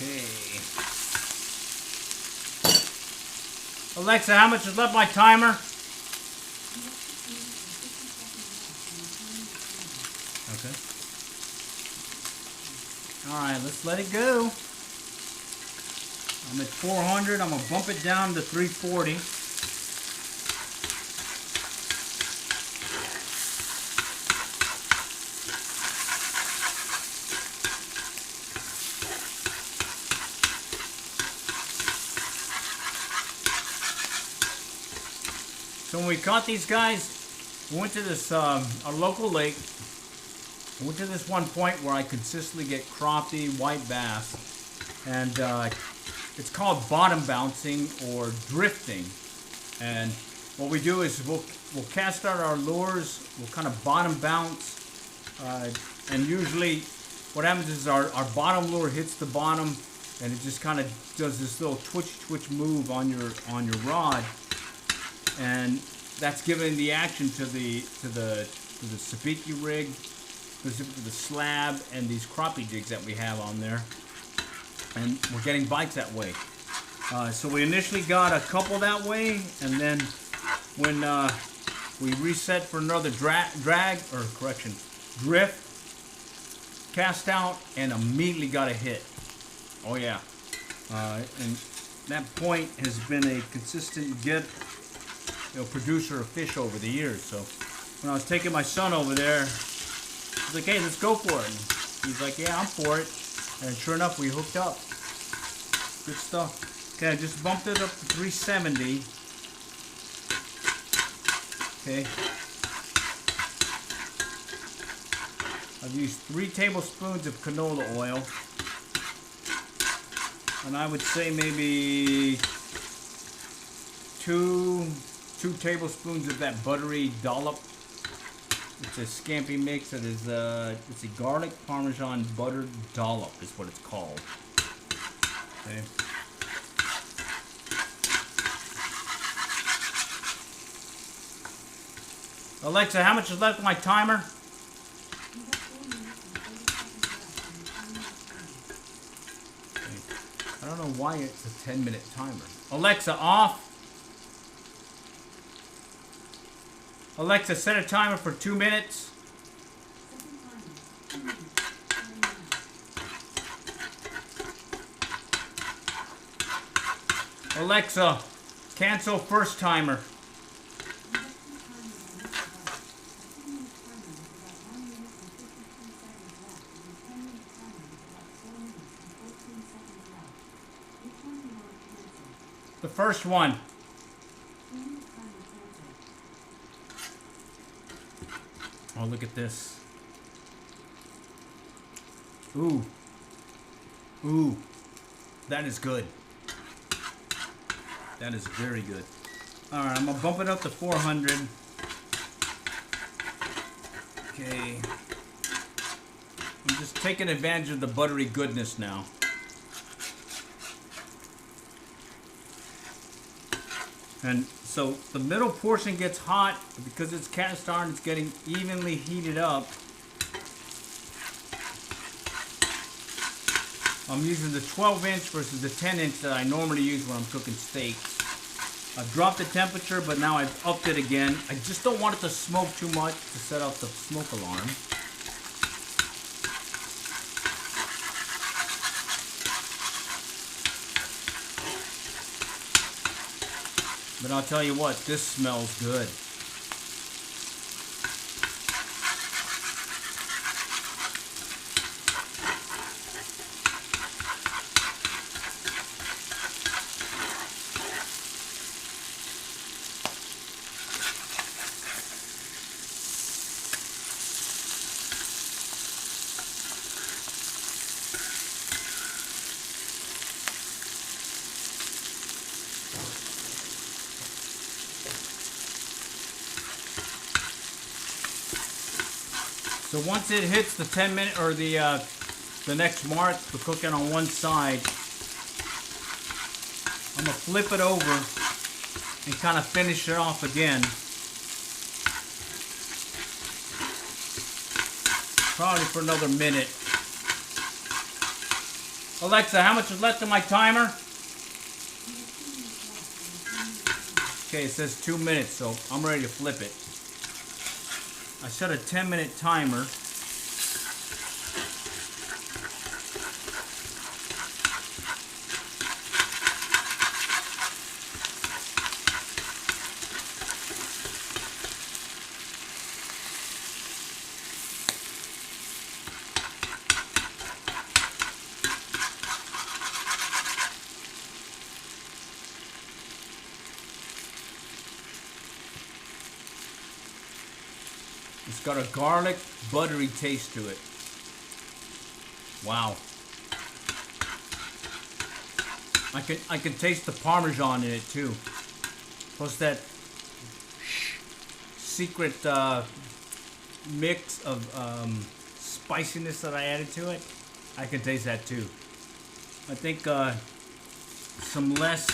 Okay. Alexa, how much is left my timer? Okay. Alright, let's let it go. I'm at 400. I'm going to bump it down to 340. So when we caught these guys, we went to this, a local lake. I went to this one point where I consistently get crappie, white bass, and it's called bottom bouncing or drifting. And what we do is we'll cast out our lures, we'll kind of bottom bounce, and usually what happens is our bottom lure hits the bottom, and it just kind of does this little twitch move on your rod, and that's giving the action to the sabiki rig, specifically the slab and these crappie jigs that we have on there, and we're getting bites that way. So we initially got a couple that way, and then when we reset for another drift, cast out, and immediately got a hit. Oh yeah, and that point has been a consistent producer of fish over the years. So when I was taking my son over there, I was like, hey, let's go for it. And he's like, yeah, I'm for it. And sure enough, we hooked up. Good stuff. Okay, I just bumped it up to 370. Okay. I've used 3 tablespoons of canola oil. And I would say maybe two tablespoons of that buttery dollop. It's a scampi mix that is it's a garlic parmesan buttered dollop is what it's called. Okay. Alexa, how much is left of my timer? Okay. I don't know why it's a 10-minute timer. Alexa, off. Alexa, set a timer for 2 minutes. Alexa, cancel first timer. The first one. Oh, look at this. Ooh. Ooh. That is good. That is very good. Alright, I'm going to bump it up to 400. Okay. I'm just taking advantage of the buttery goodness now. And so the middle portion gets hot because it's cast iron, it's getting evenly heated up. I'm using the 12-inch versus the 10-inch that I normally use when I'm cooking steaks. I've dropped the temperature, but now I've upped it again. I just don't want it to smoke too much to set off the smoke alarm. But I'll tell you what, this smells good. So once it hits the 10-minute or the next mark for cooking on one side, I'm gonna flip it over and kind of finish it off again. Probably for another minute. Alexa, how much is left in my timer? Okay, it says 2 minutes, so I'm ready to flip it. I set a 10-minute timer. It's got a garlic, buttery taste to it. Wow. I can taste the Parmesan in it too. Plus that secret mix of spiciness that I added to it. I can taste that too. I think some less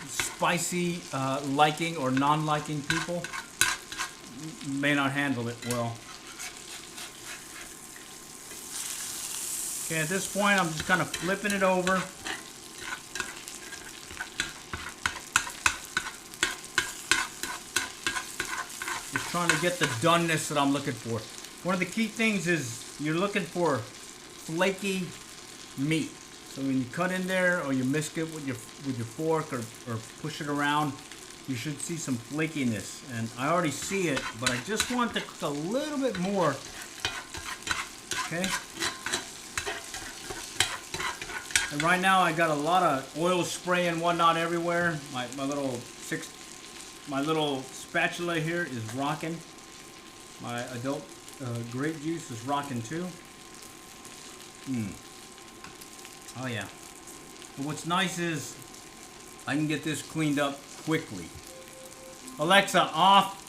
spicy liking or non-liking people may not handle it well. Okay, at this point I'm just kind of flipping it over. Just trying to get the doneness that I'm looking for. One of the key things is you're looking for flaky meat. So when you cut in there or you whisk it with your fork or push it around, you should see some flakiness, and I already see it, but I just want to cook a little bit more. Okay. And right now I got a lot of oil spray and whatnot everywhere. My little spatula here is rocking. My adult grape juice is rocking too. Oh yeah. But what's nice is I can get this cleaned up quickly. Alexa, off.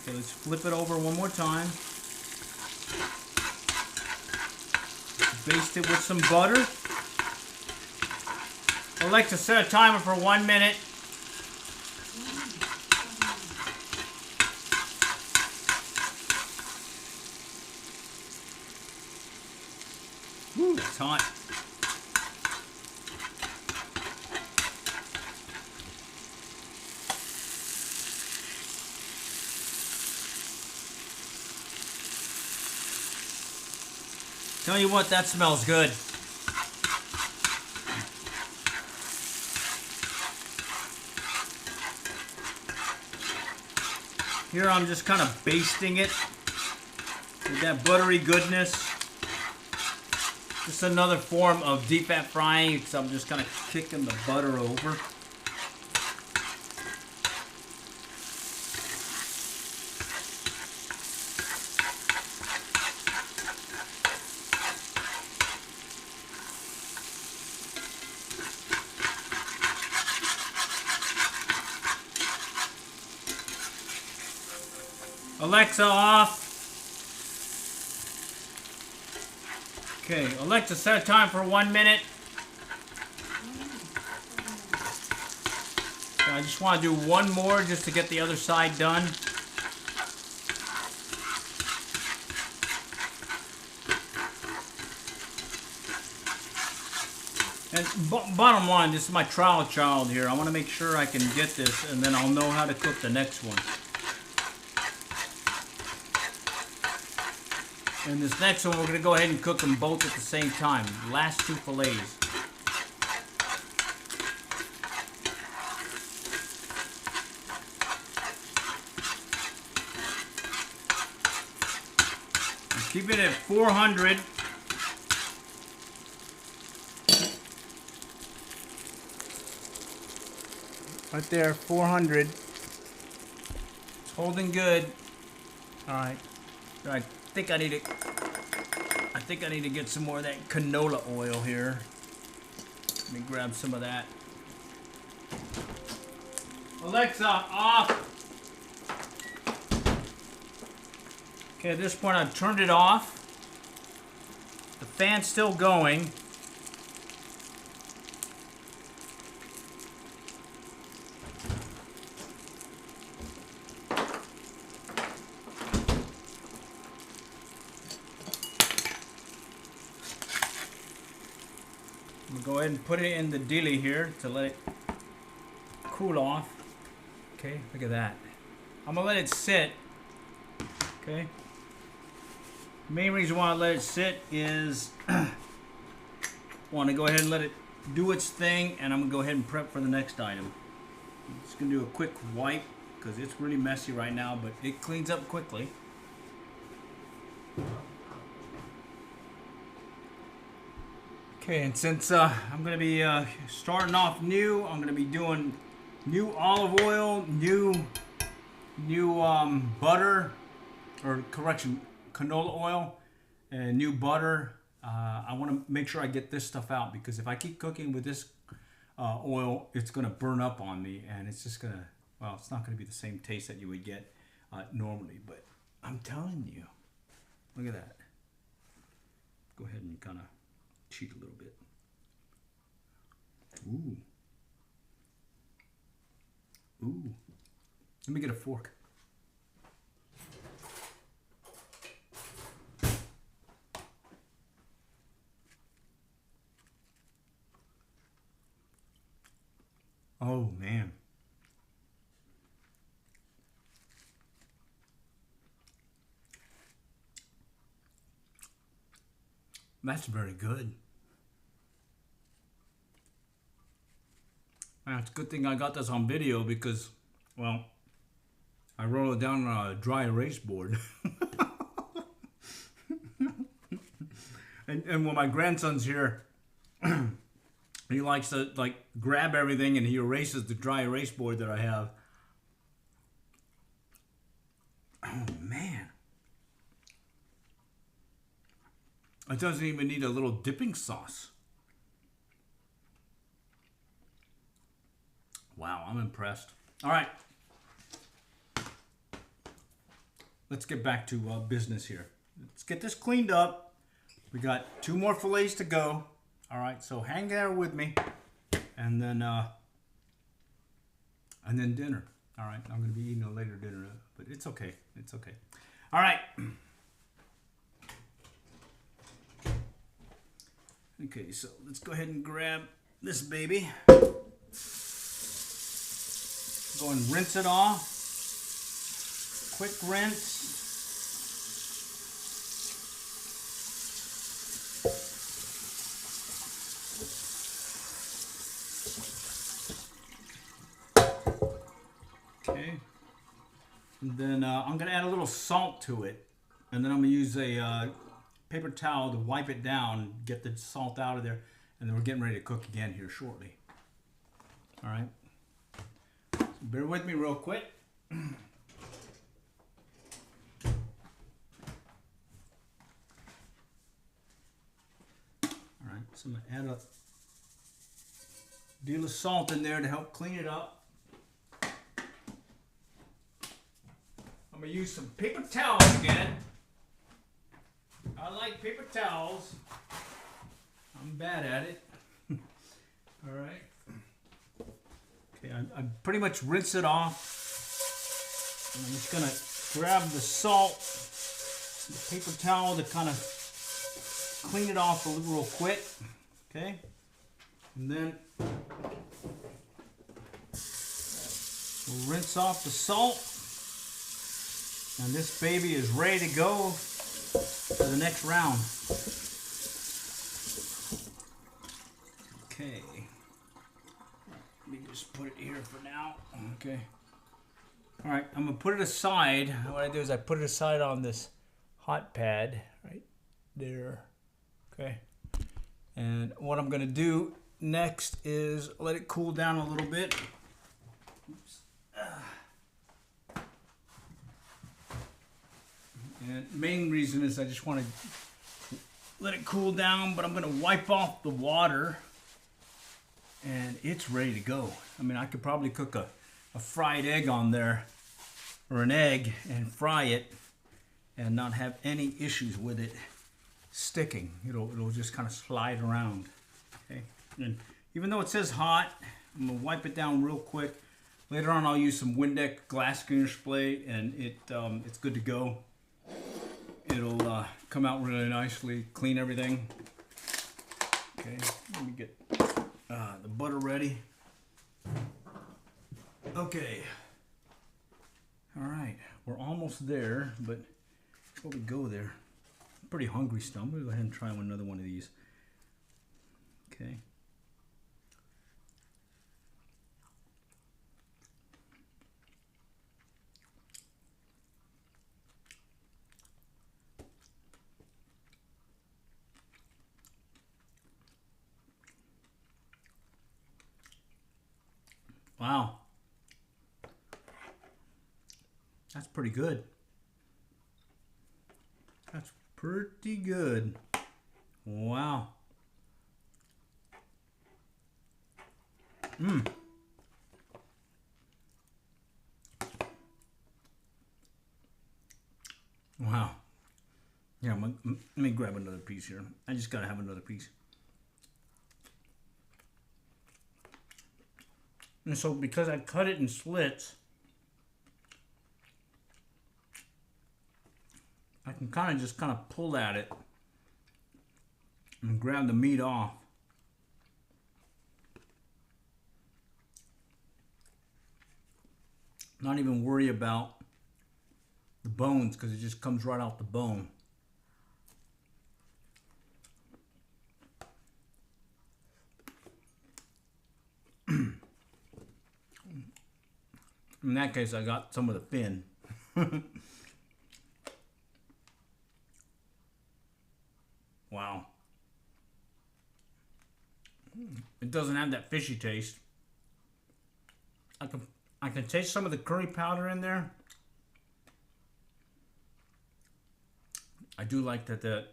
Okay, let's flip it over one more time. Baste it with some butter. Alexa, set a timer for 1 minute. Woo, it's hot. Tell you what, that smells good. Here I'm just kind of basting it with that buttery goodness. Just another form of deep fat frying, except I'm just kind of kicking the butter over. Alexa, off. Okay, Alexa, set a time for 1 minute. Okay, I just want to do one more just to get the other side done. And bottom line, this is my trial child here. I want to make sure I can get this, and then I'll know how to cook the next one. And this next one, we're going to go ahead and cook them both at the same time. Last 2 fillets. Keep it at 400. Right there, 400. It's holding good. All right. I think I need to get some more of that canola oil here. Let me grab some of that. Alexa, off. Okay, at this point I've turned it off. The fan's still going. I'm gonna go ahead and put it in the dilly here to let it cool off. Okay, look at that. I'm gonna let it sit. Okay. Main reason why I let it sit is want to go ahead and let it do its thing, and I'm gonna go ahead and prep for the next item. I'm just gonna do a quick wipe because it's really messy right now, but it cleans up quickly. Okay, and since I'm gonna be starting off new, I'm gonna be doing new olive oil, new butter, or correction, canola oil, and new butter. I want to make sure I get this stuff out, because if I keep cooking with this oil, it's going to burn up on me, and it's just going to, well, it's not going to be the same taste that you would get normally. But I'm telling you, look at that. Go ahead and kind of cheat a little bit. Ooh. Ooh. Let me get a fork. Oh, man. That's very good. Well, it's a good thing I got this on video because, well, I roll it down on a dry erase board. and when my grandson's here, he likes to like grab everything and he erases the dry erase board that I have. Oh man. It doesn't even need a little dipping sauce. Wow, I'm impressed. All right. Let's get back to business here. Let's get this cleaned up. We got 2 more fillets to go. All right, so hang there with me, and then dinner. All right, I'm gonna be eating a later dinner, but it's okay. It's okay. All right. Okay, so let's go ahead and grab this baby. Go and rinse it off. Quick rinse. And then I'm going to add a little salt to it. And then I'm going to use a paper towel to wipe it down, get the salt out of there. And then we're getting ready to cook again here shortly. All right. So bear with me real quick. All right. So I'm going to add a deal of salt in there to help clean it up. I'm going to use some paper towels again. I like paper towels. I'm bad at it. All right. Okay, I pretty much rinse it off. And I'm just going to grab the salt, the paper towel to kind of clean it off real quick. Okay. And then we'll rinse off the salt. And this baby is ready to go to the next round. Okay. Let me just put it here for now. Okay. All right, I'm gonna put it aside. What I do is I put it aside on this hot pad right there. Okay. And what I'm gonna do next is let it cool down a little bit. Oops. And main reason is I just want to let it cool down, but I'm going to wipe off the water and it's ready to go. I mean, I could probably cook a fried egg on there, or an egg, and fry it and not have any issues with it sticking. It'll just kind of slide around. Okay. And even though it says hot, I'm going to wipe it down real quick. Later on I'll use some Windex glass cleaner spray and it's good to go. It'll come out really nicely, clean everything. Okay, let me get the butter ready. Okay. All right, we're almost there, but before we go there, I'm pretty hungry still. I'm gonna go ahead and try another one of these. Okay. Wow. That's pretty good. That's pretty good. Wow. Mmm. Wow. Yeah, let me grab another piece here. I just gotta have another piece. And so because I cut it in slits, I can kind of pull at it and grab the meat off. Not even worry about the bones because it just comes right out the bone. In that case, I got some of the fin. Wow. It doesn't have that fishy taste. I can taste some of the curry powder in there. I do like that the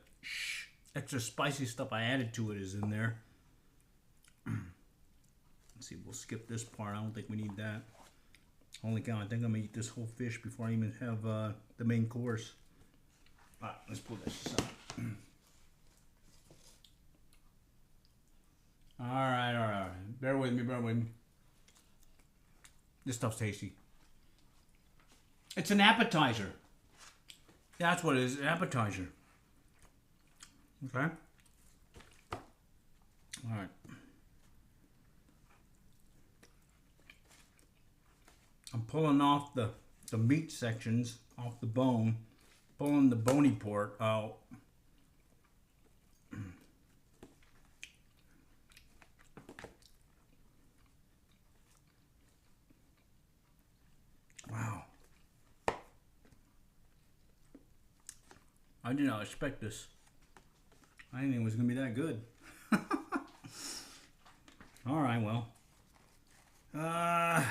extra spicy stuff I added to it is in there. Let's see, we'll skip this part. I don't think we need that. Holy cow, I think I'm gonna eat this whole fish before I even have the main course. Alright, let's pull this aside. Alright. Bear with me. This stuff's tasty. It's an appetizer. That's what it is, an appetizer. Okay. Alright. I'm pulling off the meat sections off the bone, pulling the bony part out. Wow. I did not expect this. I didn't think it was going to be that good. Alright, well. I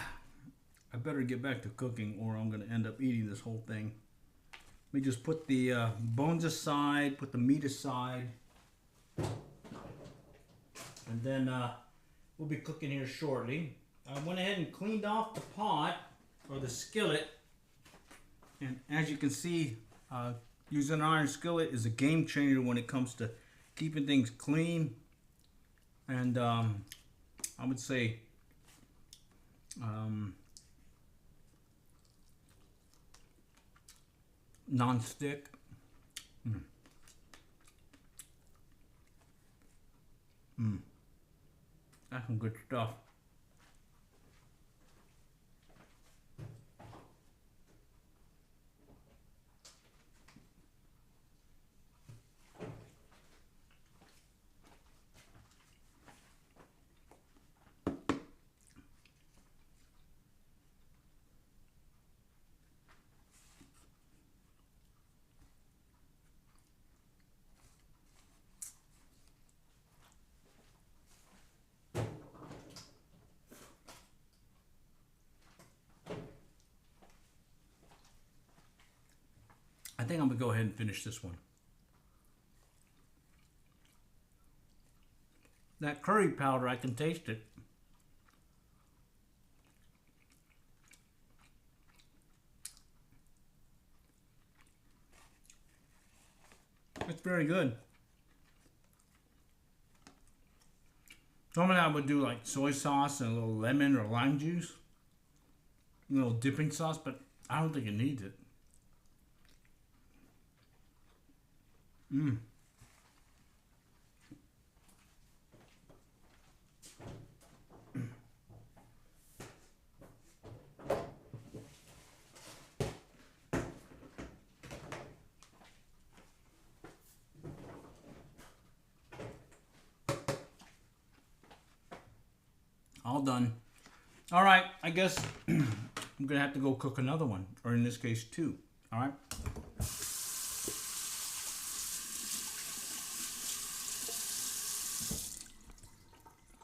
better get back to cooking or I'm going to end up eating this whole thing. Let me just put the bones aside, put the meat aside. And then we'll be cooking here shortly. I went ahead and cleaned off the pot or the skillet. And as you can see, using an iron skillet is a game changer when it comes to keeping things clean. And I would say non-stick. That's some good stuff. I think I'm gonna go ahead and finish this one. That curry powder, I can taste it. It's very good. Normally I would do like soy sauce and a little lemon or lime juice. A little dipping sauce, but I don't think it needs it. All done. All right, I guess I'm gonna have to go cook another one, or in this case, two. All right.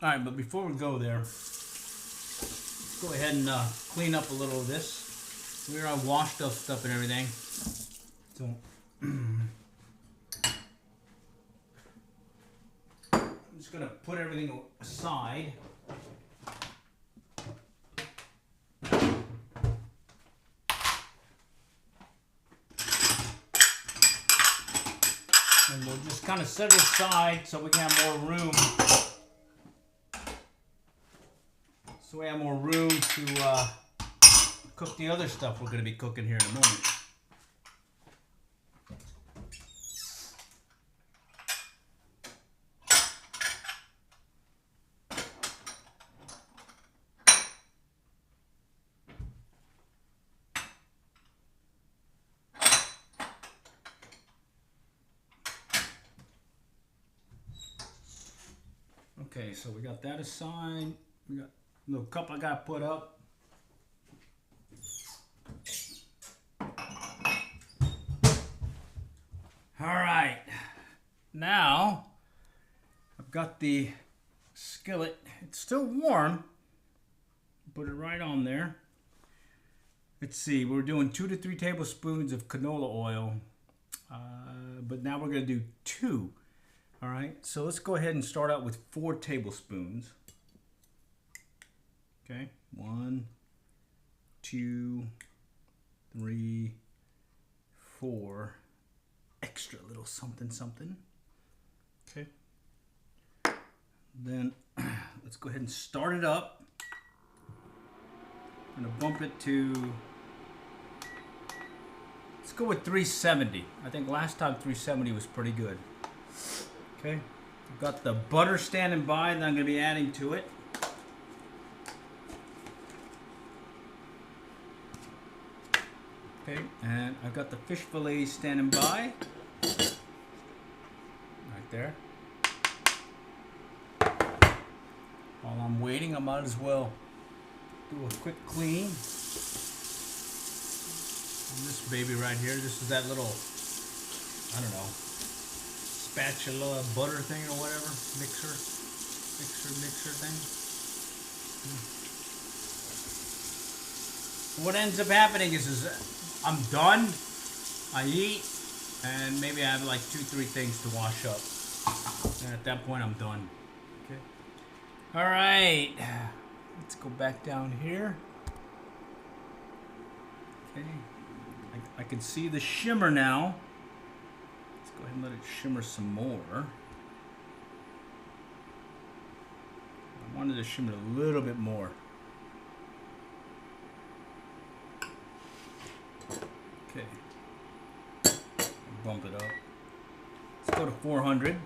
All right, but before we go there, let's go ahead and clean up a little of this. We're washed up stuff and everything. So I'm just gonna put everything aside. And we'll just kind of set it aside so we can have more room. So we have more room to cook the other stuff we're going to be cooking here in a moment. Okay, so we got that aside. We got a little cup I got put up. All right, now I've got the skillet. It's still warm. Put it right on there. Let's see, we're doing 2 to 3 tablespoons of canola oil, but now we're going to do 2. All right, so let's go ahead and start out with 4 tablespoons. Okay, 1, 2, 3, 4. Extra little something, something. Okay. Then let's go ahead and start it up. I'm gonna bump it to, let's go with 370. I think last time 370 was pretty good. Okay, I've got the butter standing by that I'm going to be adding to it. Okay, and I've got the fish fillet standing by. Right there. While I'm waiting, I might as well do a quick clean. And this baby right here, this is that little, I don't know, spatula butter thing or whatever, mixer thing. What ends up happening is I'm done, I eat, and maybe I have like 2-3 things to wash up, and at that point I'm done. Okay. All right, let's go back down here. Okay, I can see the shimmer now. Go ahead and let it shimmer some more. I wanted to shimmer a little bit more. Okay. Bump it up. Let's go to 400.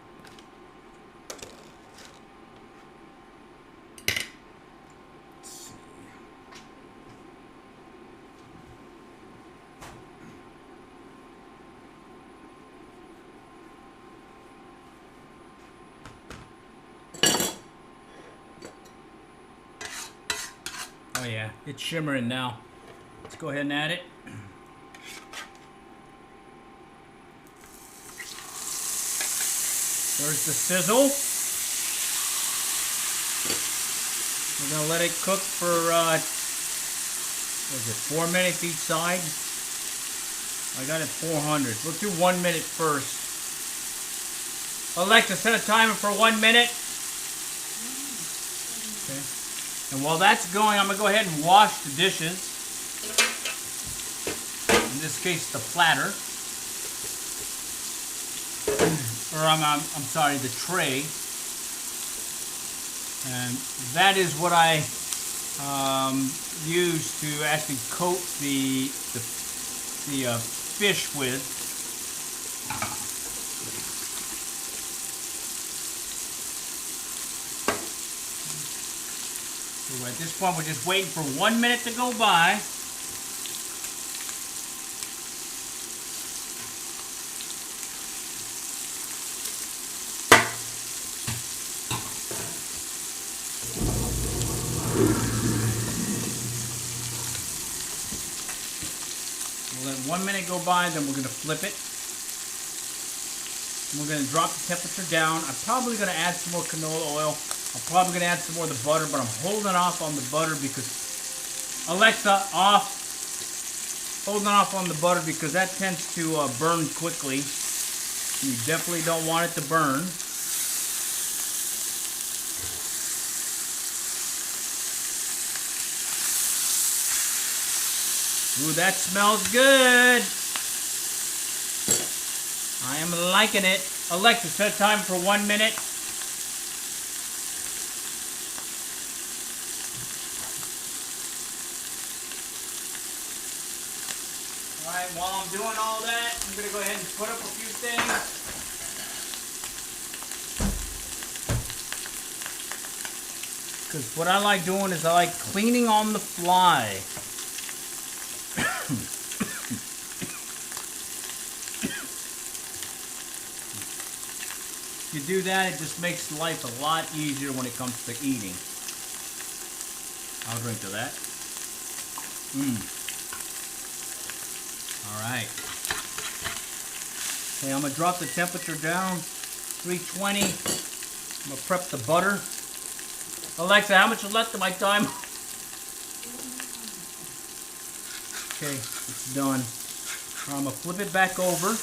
Oh yeah, it's shimmering now. Let's go ahead and add it. There's the sizzle. We're gonna let it cook for what is it, 4 minutes each side? I got it 400. We'll do 1 minute first. Alexa, set a timer for 1 minute. Okay. And while that's going, I'm gonna go ahead and wash the dishes. In this case, the platter. Or I'm sorry, the tray. And that is what I use to actually coat the fish with. So at this point, we're just waiting for 1 minute to go by. We'll let 1 minute go by, then we're going to flip it. We're going to drop the temperature down. I'm probably going to add some more canola oil. I'm probably going to add some more of the butter, but I'm holding off on the butter because... Alexa, off. Holding off on the butter because that tends to burn quickly. You definitely don't want it to burn. Ooh, that smells good. I am liking it. Alexa, set time for 1 minute. Alright, while I'm doing all that, I'm going to go ahead and put up a few things. Because what I like doing is I like cleaning on the fly. If you do that, it just makes life a lot easier when it comes to eating. I'll drink to that. Alright. Okay, I'm going to drop the temperature down. 320. I'm going to prep the butter. Alexa, how much is left of my time? Okay, it's done. I'm going to flip it back over.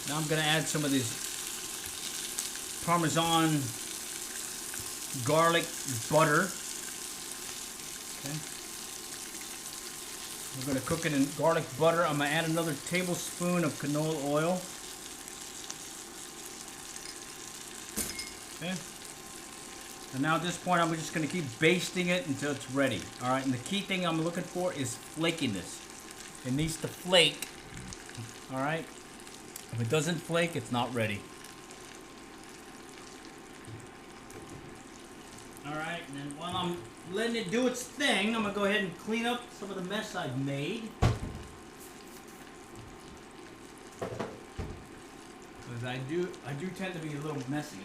Now I'm going to add some of this Parmesan garlic butter. Okay. We're going to cook it in garlic butter. I'm going to add another tablespoon of canola oil. Okay. And now at this point, I'm just going to keep basting it until it's ready. All right. And the key thing I'm looking for is flakiness. It needs to flake. All right. If it doesn't flake, it's not ready. Alright, and then while I'm letting it do its thing, I'm going to go ahead and clean up some of the mess I've made. Because I do tend to be a little messy.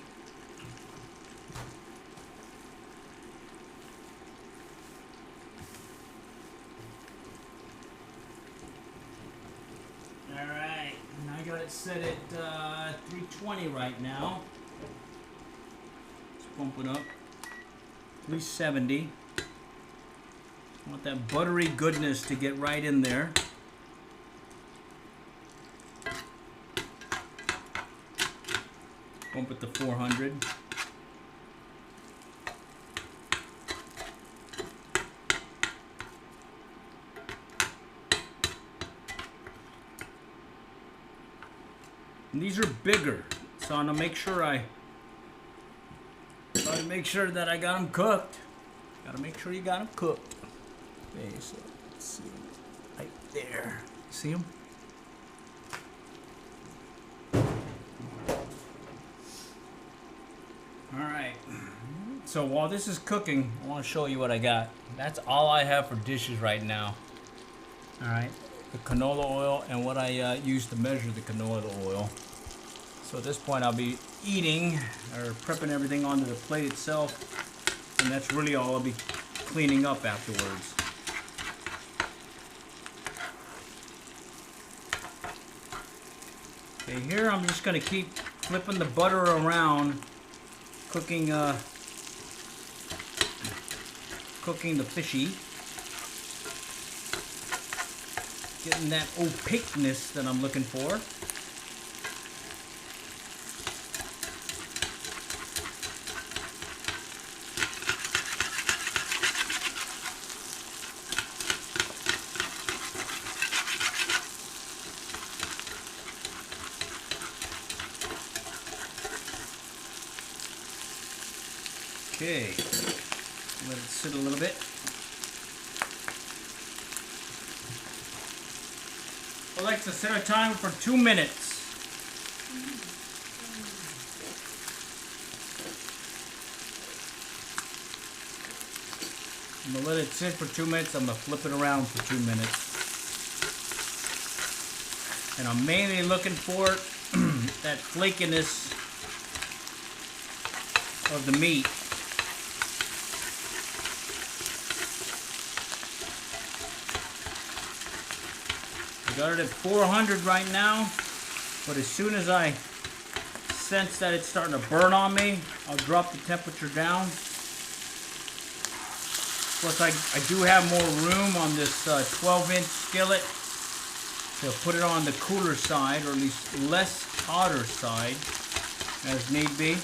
Alright, and I got it set at 320 right now. Let's bump it up. 370. I want that buttery goodness to get right in there. Bump it to 400. And these are bigger, so I'm gonna make sure that I got them cooked. Gotta make sure you got them cooked. Okay, so let's see, right there. See them? All right. So while this is cooking, I want to show you what I got. That's all I have for dishes right now. Alright, the canola oil and what I use to measure the canola oil. So at this point I'll be eating or prepping everything onto the plate itself, and that's really all I'll be cleaning up afterwards. Okay, here I'm just going to keep flipping the butter around, cooking the fishy, getting that opaqueness that I'm looking for. Okay, let it sit a little bit. Alexa, set a timer for 2 minutes. I'm going to let it sit for 2 minutes. I'm going to flip it around for 2 minutes. And I'm mainly looking for that flakiness of the meat. I got it at 400 right now, but as soon as I sense that it's starting to burn on me, I'll drop the temperature down. Plus I do have more room on this 12-inch skillet to put it on the cooler side, or at least less hotter side as need be.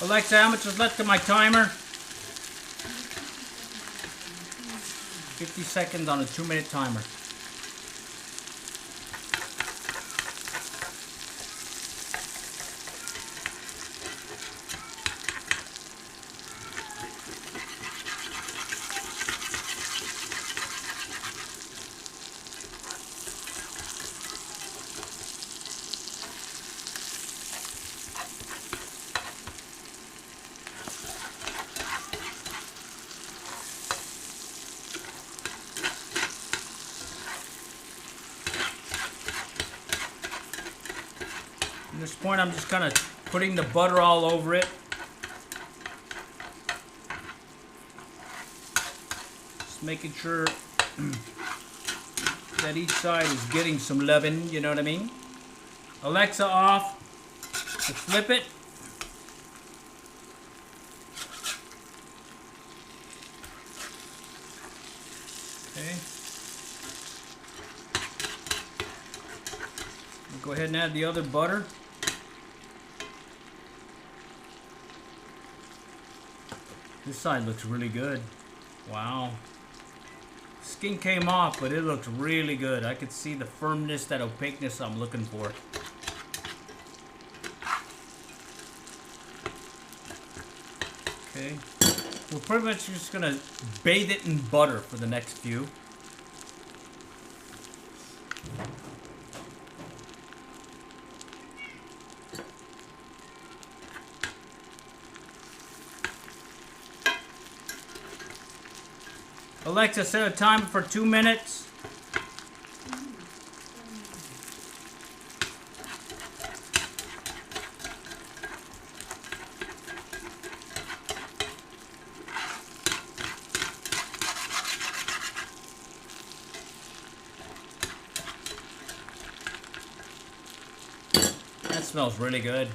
Alexa, how much is left of my timer? 50 seconds on a 2-minute timer. At this point, I'm just kind of putting the butter all over it. Just making sure that each side is getting some loving, you know what I mean? Alexa off. Let's flip it. Okay. We'll go ahead and add the other butter. This side looks really good. Wow. Skin came off, but it looks really good. I could see the firmness, that opaqueness I'm looking for. Okay. We're pretty much just gonna bathe it in butter for the next few. Alexa, set a timer for 2 minutes. That smells really good.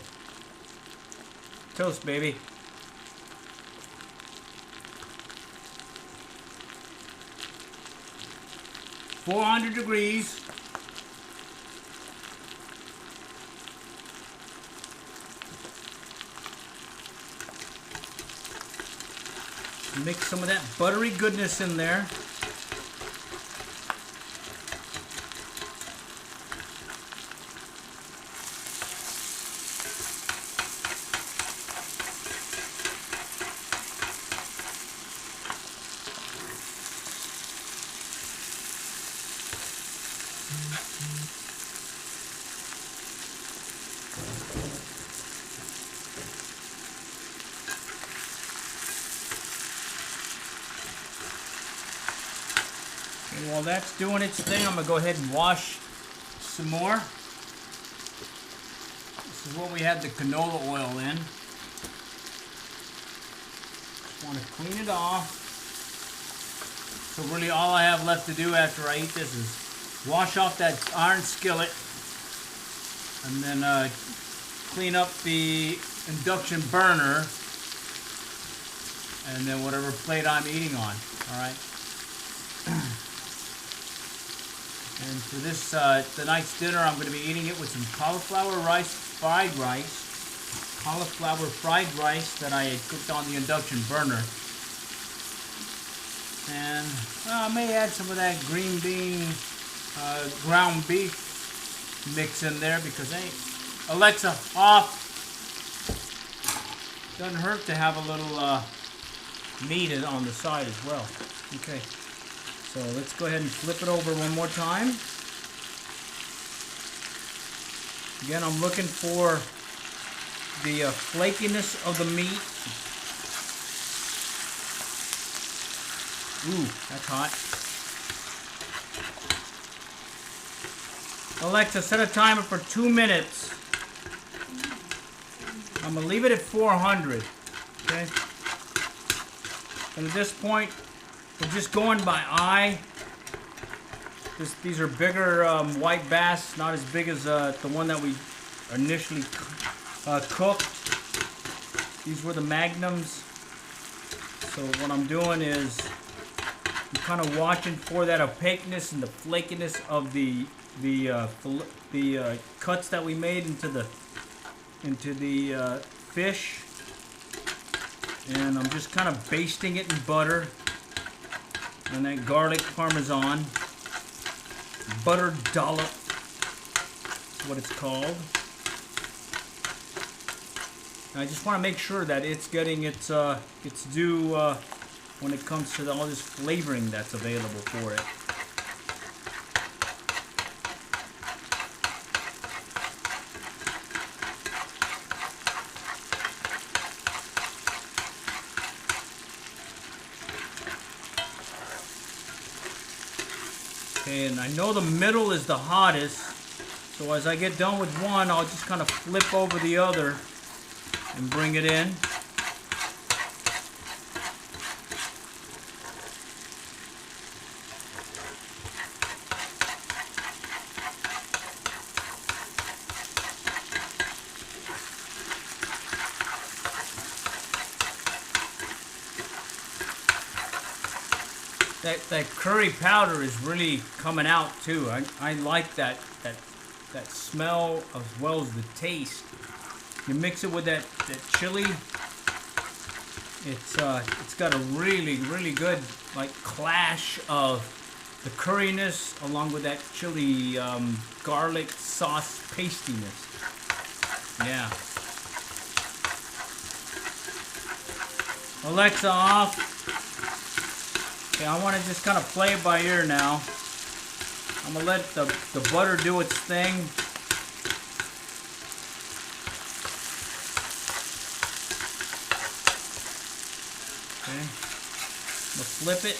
Toast, baby. .400 degrees. Mix some of that buttery goodness in there. While that's doing its thing, I'm gonna go ahead and wash some more. This is what we had the canola oil in. Just want to clean it off. So really all I have left to do after I eat this is wash off that iron skillet and then clean up the induction burner and then whatever plate I'm eating on. Alright. And for this tonight's dinner, I'm going to be eating it with some cauliflower fried rice that I had cooked on the induction burner. And I may add some of that green bean ground beef mix in there because Alexa, off. Doesn't hurt to have a little meat on the side as well. Okay. So let's go ahead and flip it over one more time. Again, I'm looking for the flakiness of the meat. Ooh, that's hot. Alexa, set a timer for 2 minutes. I'm going to leave it at 400. Okay? And at this point, we're just going by eye. These are bigger white bass, not as big as the one that we initially cooked. These were the magnums. So what I'm doing is I'm kind of watching for that opaqueness and the flakiness of the cuts that we made into the fish. And I'm just kind of basting it in butter and that garlic parmesan. Butter dollop is what it's called. And I just want to make sure that it's getting its due when it comes to all this flavoring that's available for it. Okay, and I know the middle is the hottest, so as I get done with one, I'll just kind of flip over the other and bring it in. That curry powder is really coming out too. I like that smell as well as the taste. You mix it with that chili. It's got a really good like clash of the curriness along with that chili garlic sauce pastiness. Yeah. Alexa, off. Okay, I want to just kind of play it by ear now. I'm going to let the butter do its thing. Okay. I'm going to flip it.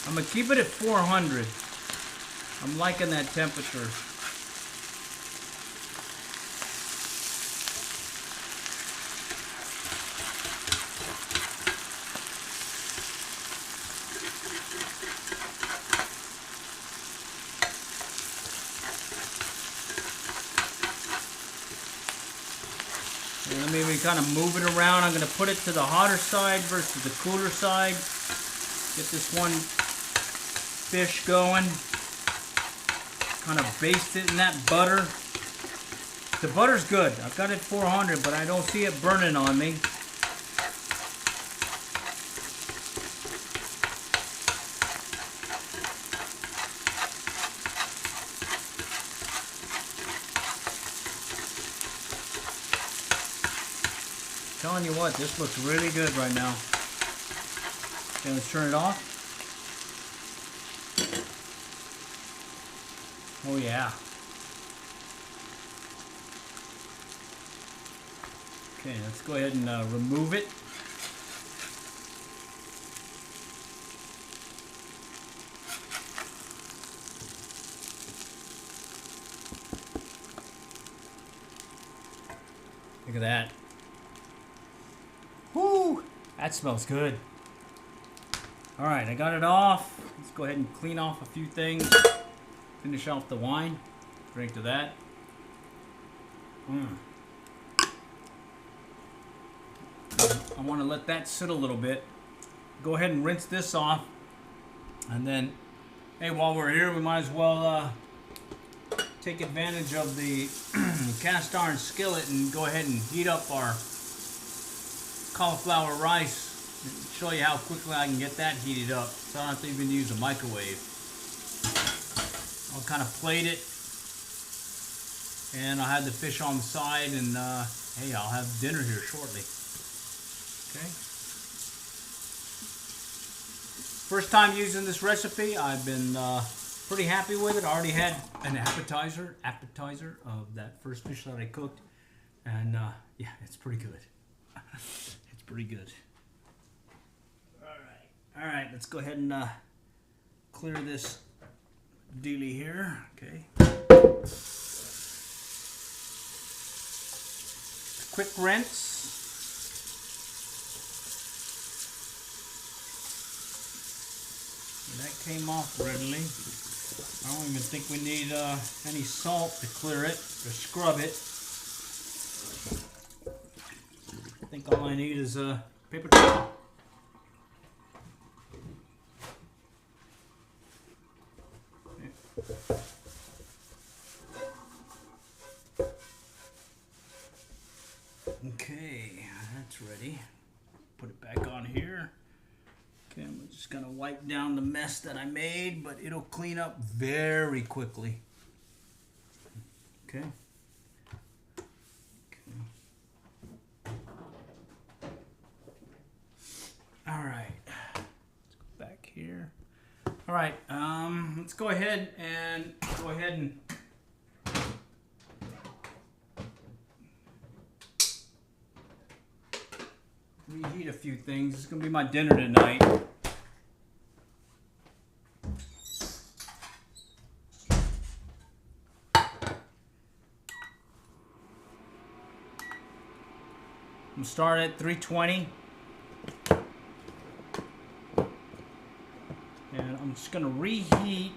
I'm going to keep it at 400. I'm liking that temperature. Let me kind of move it around. I'm going to put it to the hotter side versus the cooler side. Get this one fish going. Kind of baste it in that butter. The butter's good. I've got it 400, but I don't see it burning on me. Telling you what, this looks really good right now. Okay, let's turn it off. Oh yeah. Okay, let's go ahead and remove it. Look at that. Whoo! That smells good. Alright, I got it off. Let's go ahead and clean off a few things. Finish off the wine. Drink to that. I want to let that sit a little bit. Go ahead and rinse this off. And then, hey, while we're here, we might as well take advantage of the cast iron skillet and go ahead and heat up our cauliflower rice. Show you how quickly I can get that heated up, so I don't have to even use a microwave. I'll kind of plate it, and I'll have the fish on the side, and hey, I'll have dinner here shortly. Okay. First time using this recipe, I've been pretty happy with it. I already had an appetizer of that first fish that I cooked, and yeah, it's pretty good. It's pretty good. All right, let's go ahead and clear this dealie here. Okay. Quick rinse. That came off readily. I don't even think we need any salt to clear it or scrub it. I think all I need is a paper towel. Okay, that's ready. Put it back on here. Okay, I'm just gonna wipe down the mess that I made, but it'll clean up very quickly. Okay. All right. Let's go back here. All right. Let's go ahead and reheat a few things. It's gonna be my dinner tonight. I'm gonna start at 320. And I'm just gonna reheat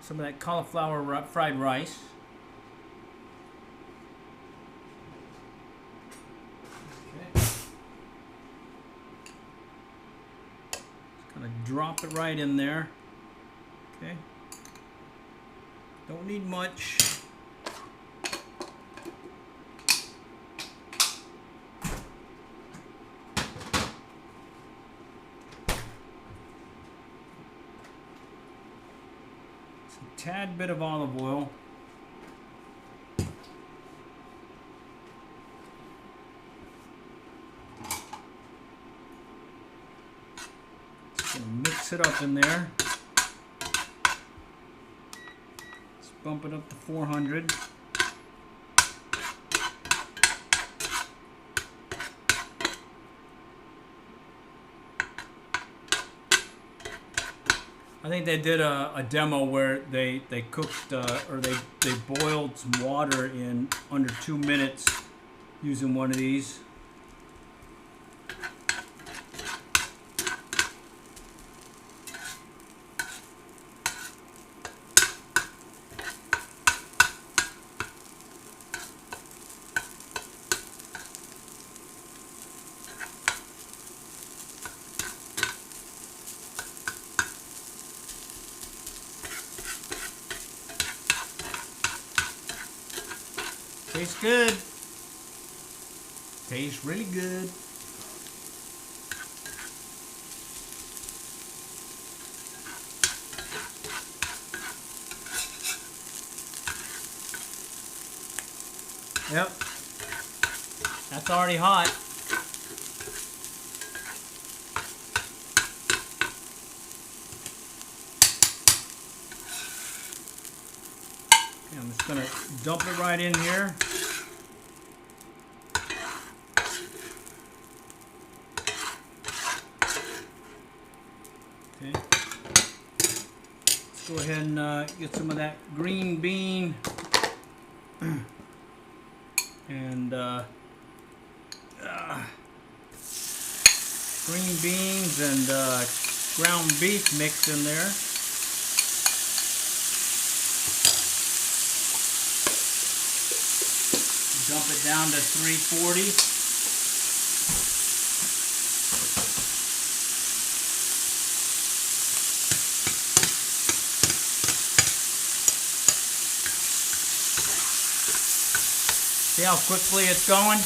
some of that cauliflower fried rice. Drop it right in there. Okay. Don't need much. Just a tad bit of olive oil. Mix it up in there. Let's bump it up to 400. I think they did a demo where they cooked or they boiled some water in under 2 minutes using one of these. Tastes good. Tastes really good. Yep. That's already hot. Okay, I'm just gonna dump it right in here. ahead and get some of that green bean and green beans and ground beef mixed in there. Dump it down to 340. See how quickly it's going?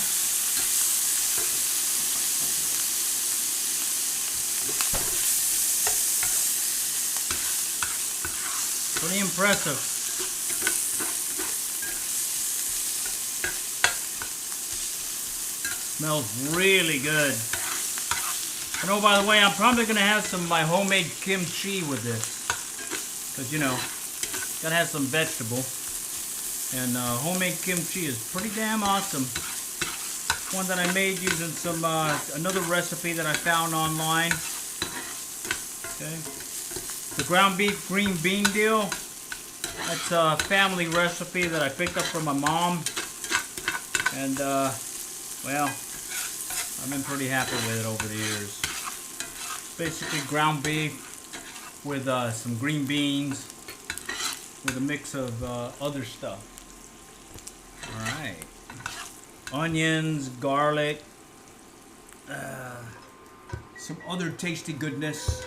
Pretty impressive. Smells really good. And oh, by the way, I'm probably going to have some of my homemade kimchi with this. Because, you know, got to have some vegetable. And homemade kimchi is pretty damn awesome. One that I made using some another recipe that I found online. Okay, the ground beef green bean deal. That's a family recipe that I picked up from my mom, and well, I've been pretty happy with it over the years. Basically, ground beef with some green beans with a mix of other stuff. Alright. Onions, garlic, some other tasty goodness.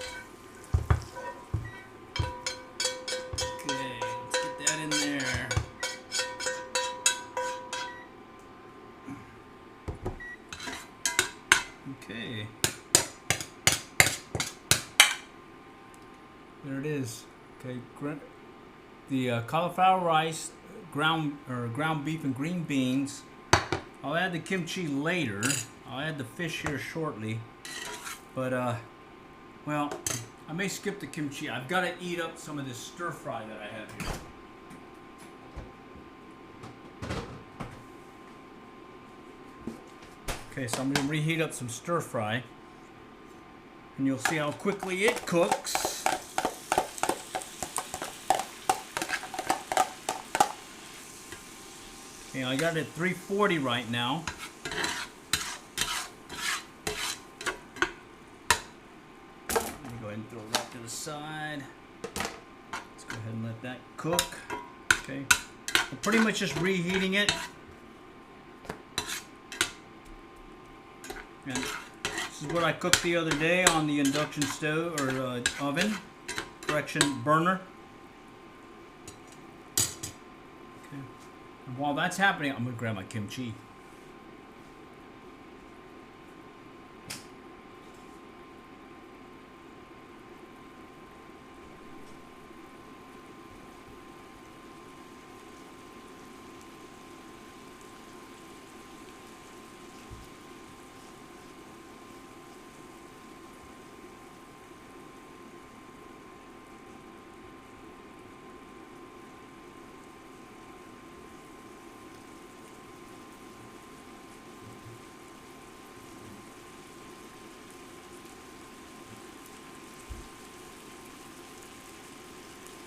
Okay, let's get that in there. Okay. There it is. Okay, the cauliflower rice, ground beef and green beans. I'll add the kimchi later. I'll add the fish here shortly. But well, I may skip the kimchi. I've got to eat up some of this stir fry that I have here. Okay, so I'm going to reheat up some stir fry, and you'll see how quickly it cooks. Okay, I got it at 340 right now. Let me go ahead and throw that to the side. Let's go ahead and let that cook. Okay, I'm pretty much just reheating it. And this is what I cooked the other day on the induction stove or oven, burner. Okay. And while that's happening, I'm gonna grab my kimchi.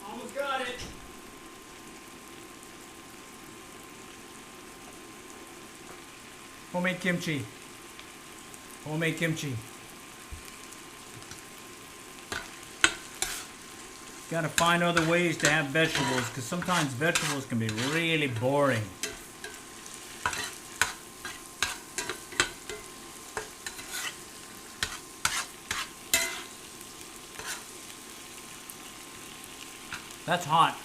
Almost got it. Homemade kimchi. Homemade kimchi. Gotta find other ways to have vegetables, because sometimes vegetables can be really boring. That's hot.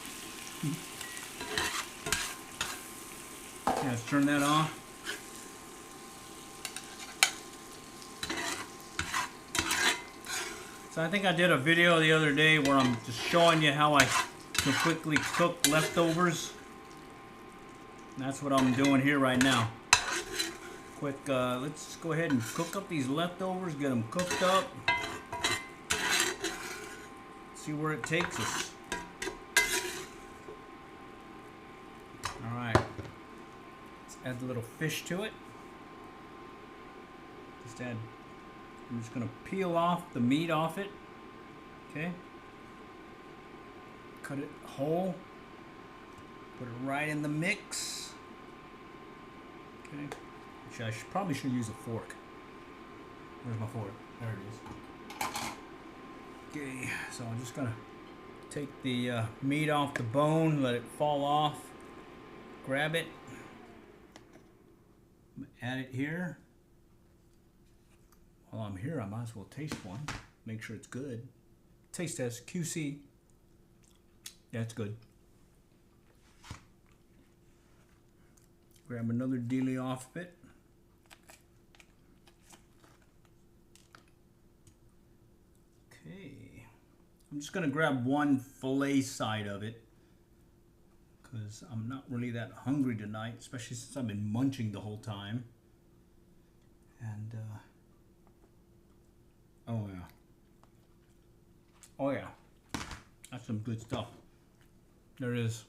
Yeah, let's turn that off. So I think I did a video the other day where I'm just showing you how I can quickly cook leftovers. And that's what I'm doing here right now. Quick, let's go ahead and cook up these leftovers, get them cooked up. See where it takes us. Alright, let's add a little fish to it. I'm just going to peel off the meat off it. Okay. cut it whole. Put it right in the mix. Okay. Actually, I probably should use a fork. Where's my fork? There it is. Okay, so I'm just gonna take the meat off the bone, let it fall off, grab it, add it here. While I'm here, I might as well taste one, make sure it's good. Taste test, QC. Yeah, it's good. Grab another dealie off of it. Okay. I'm just going to grab one fillet side of it because I'm not really that hungry tonight, especially since I've been munching the whole time. And, oh yeah. Oh yeah. That's some good stuff. There it is.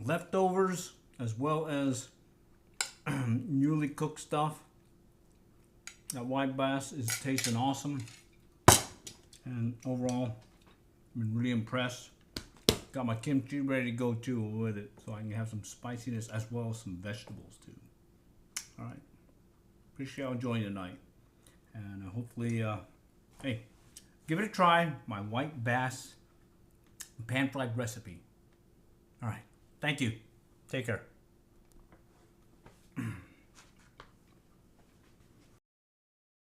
Leftovers as well as newly cooked stuff. That white bass is tasting awesome, and overall I've been really impressed. Got my kimchi ready to go too with it, so I can have some spiciness as well as some vegetables too. All right, appreciate y'all joining tonight, and hopefully, hey, give it a try. My white bass pan fried recipe. All right. Thank you. Take care.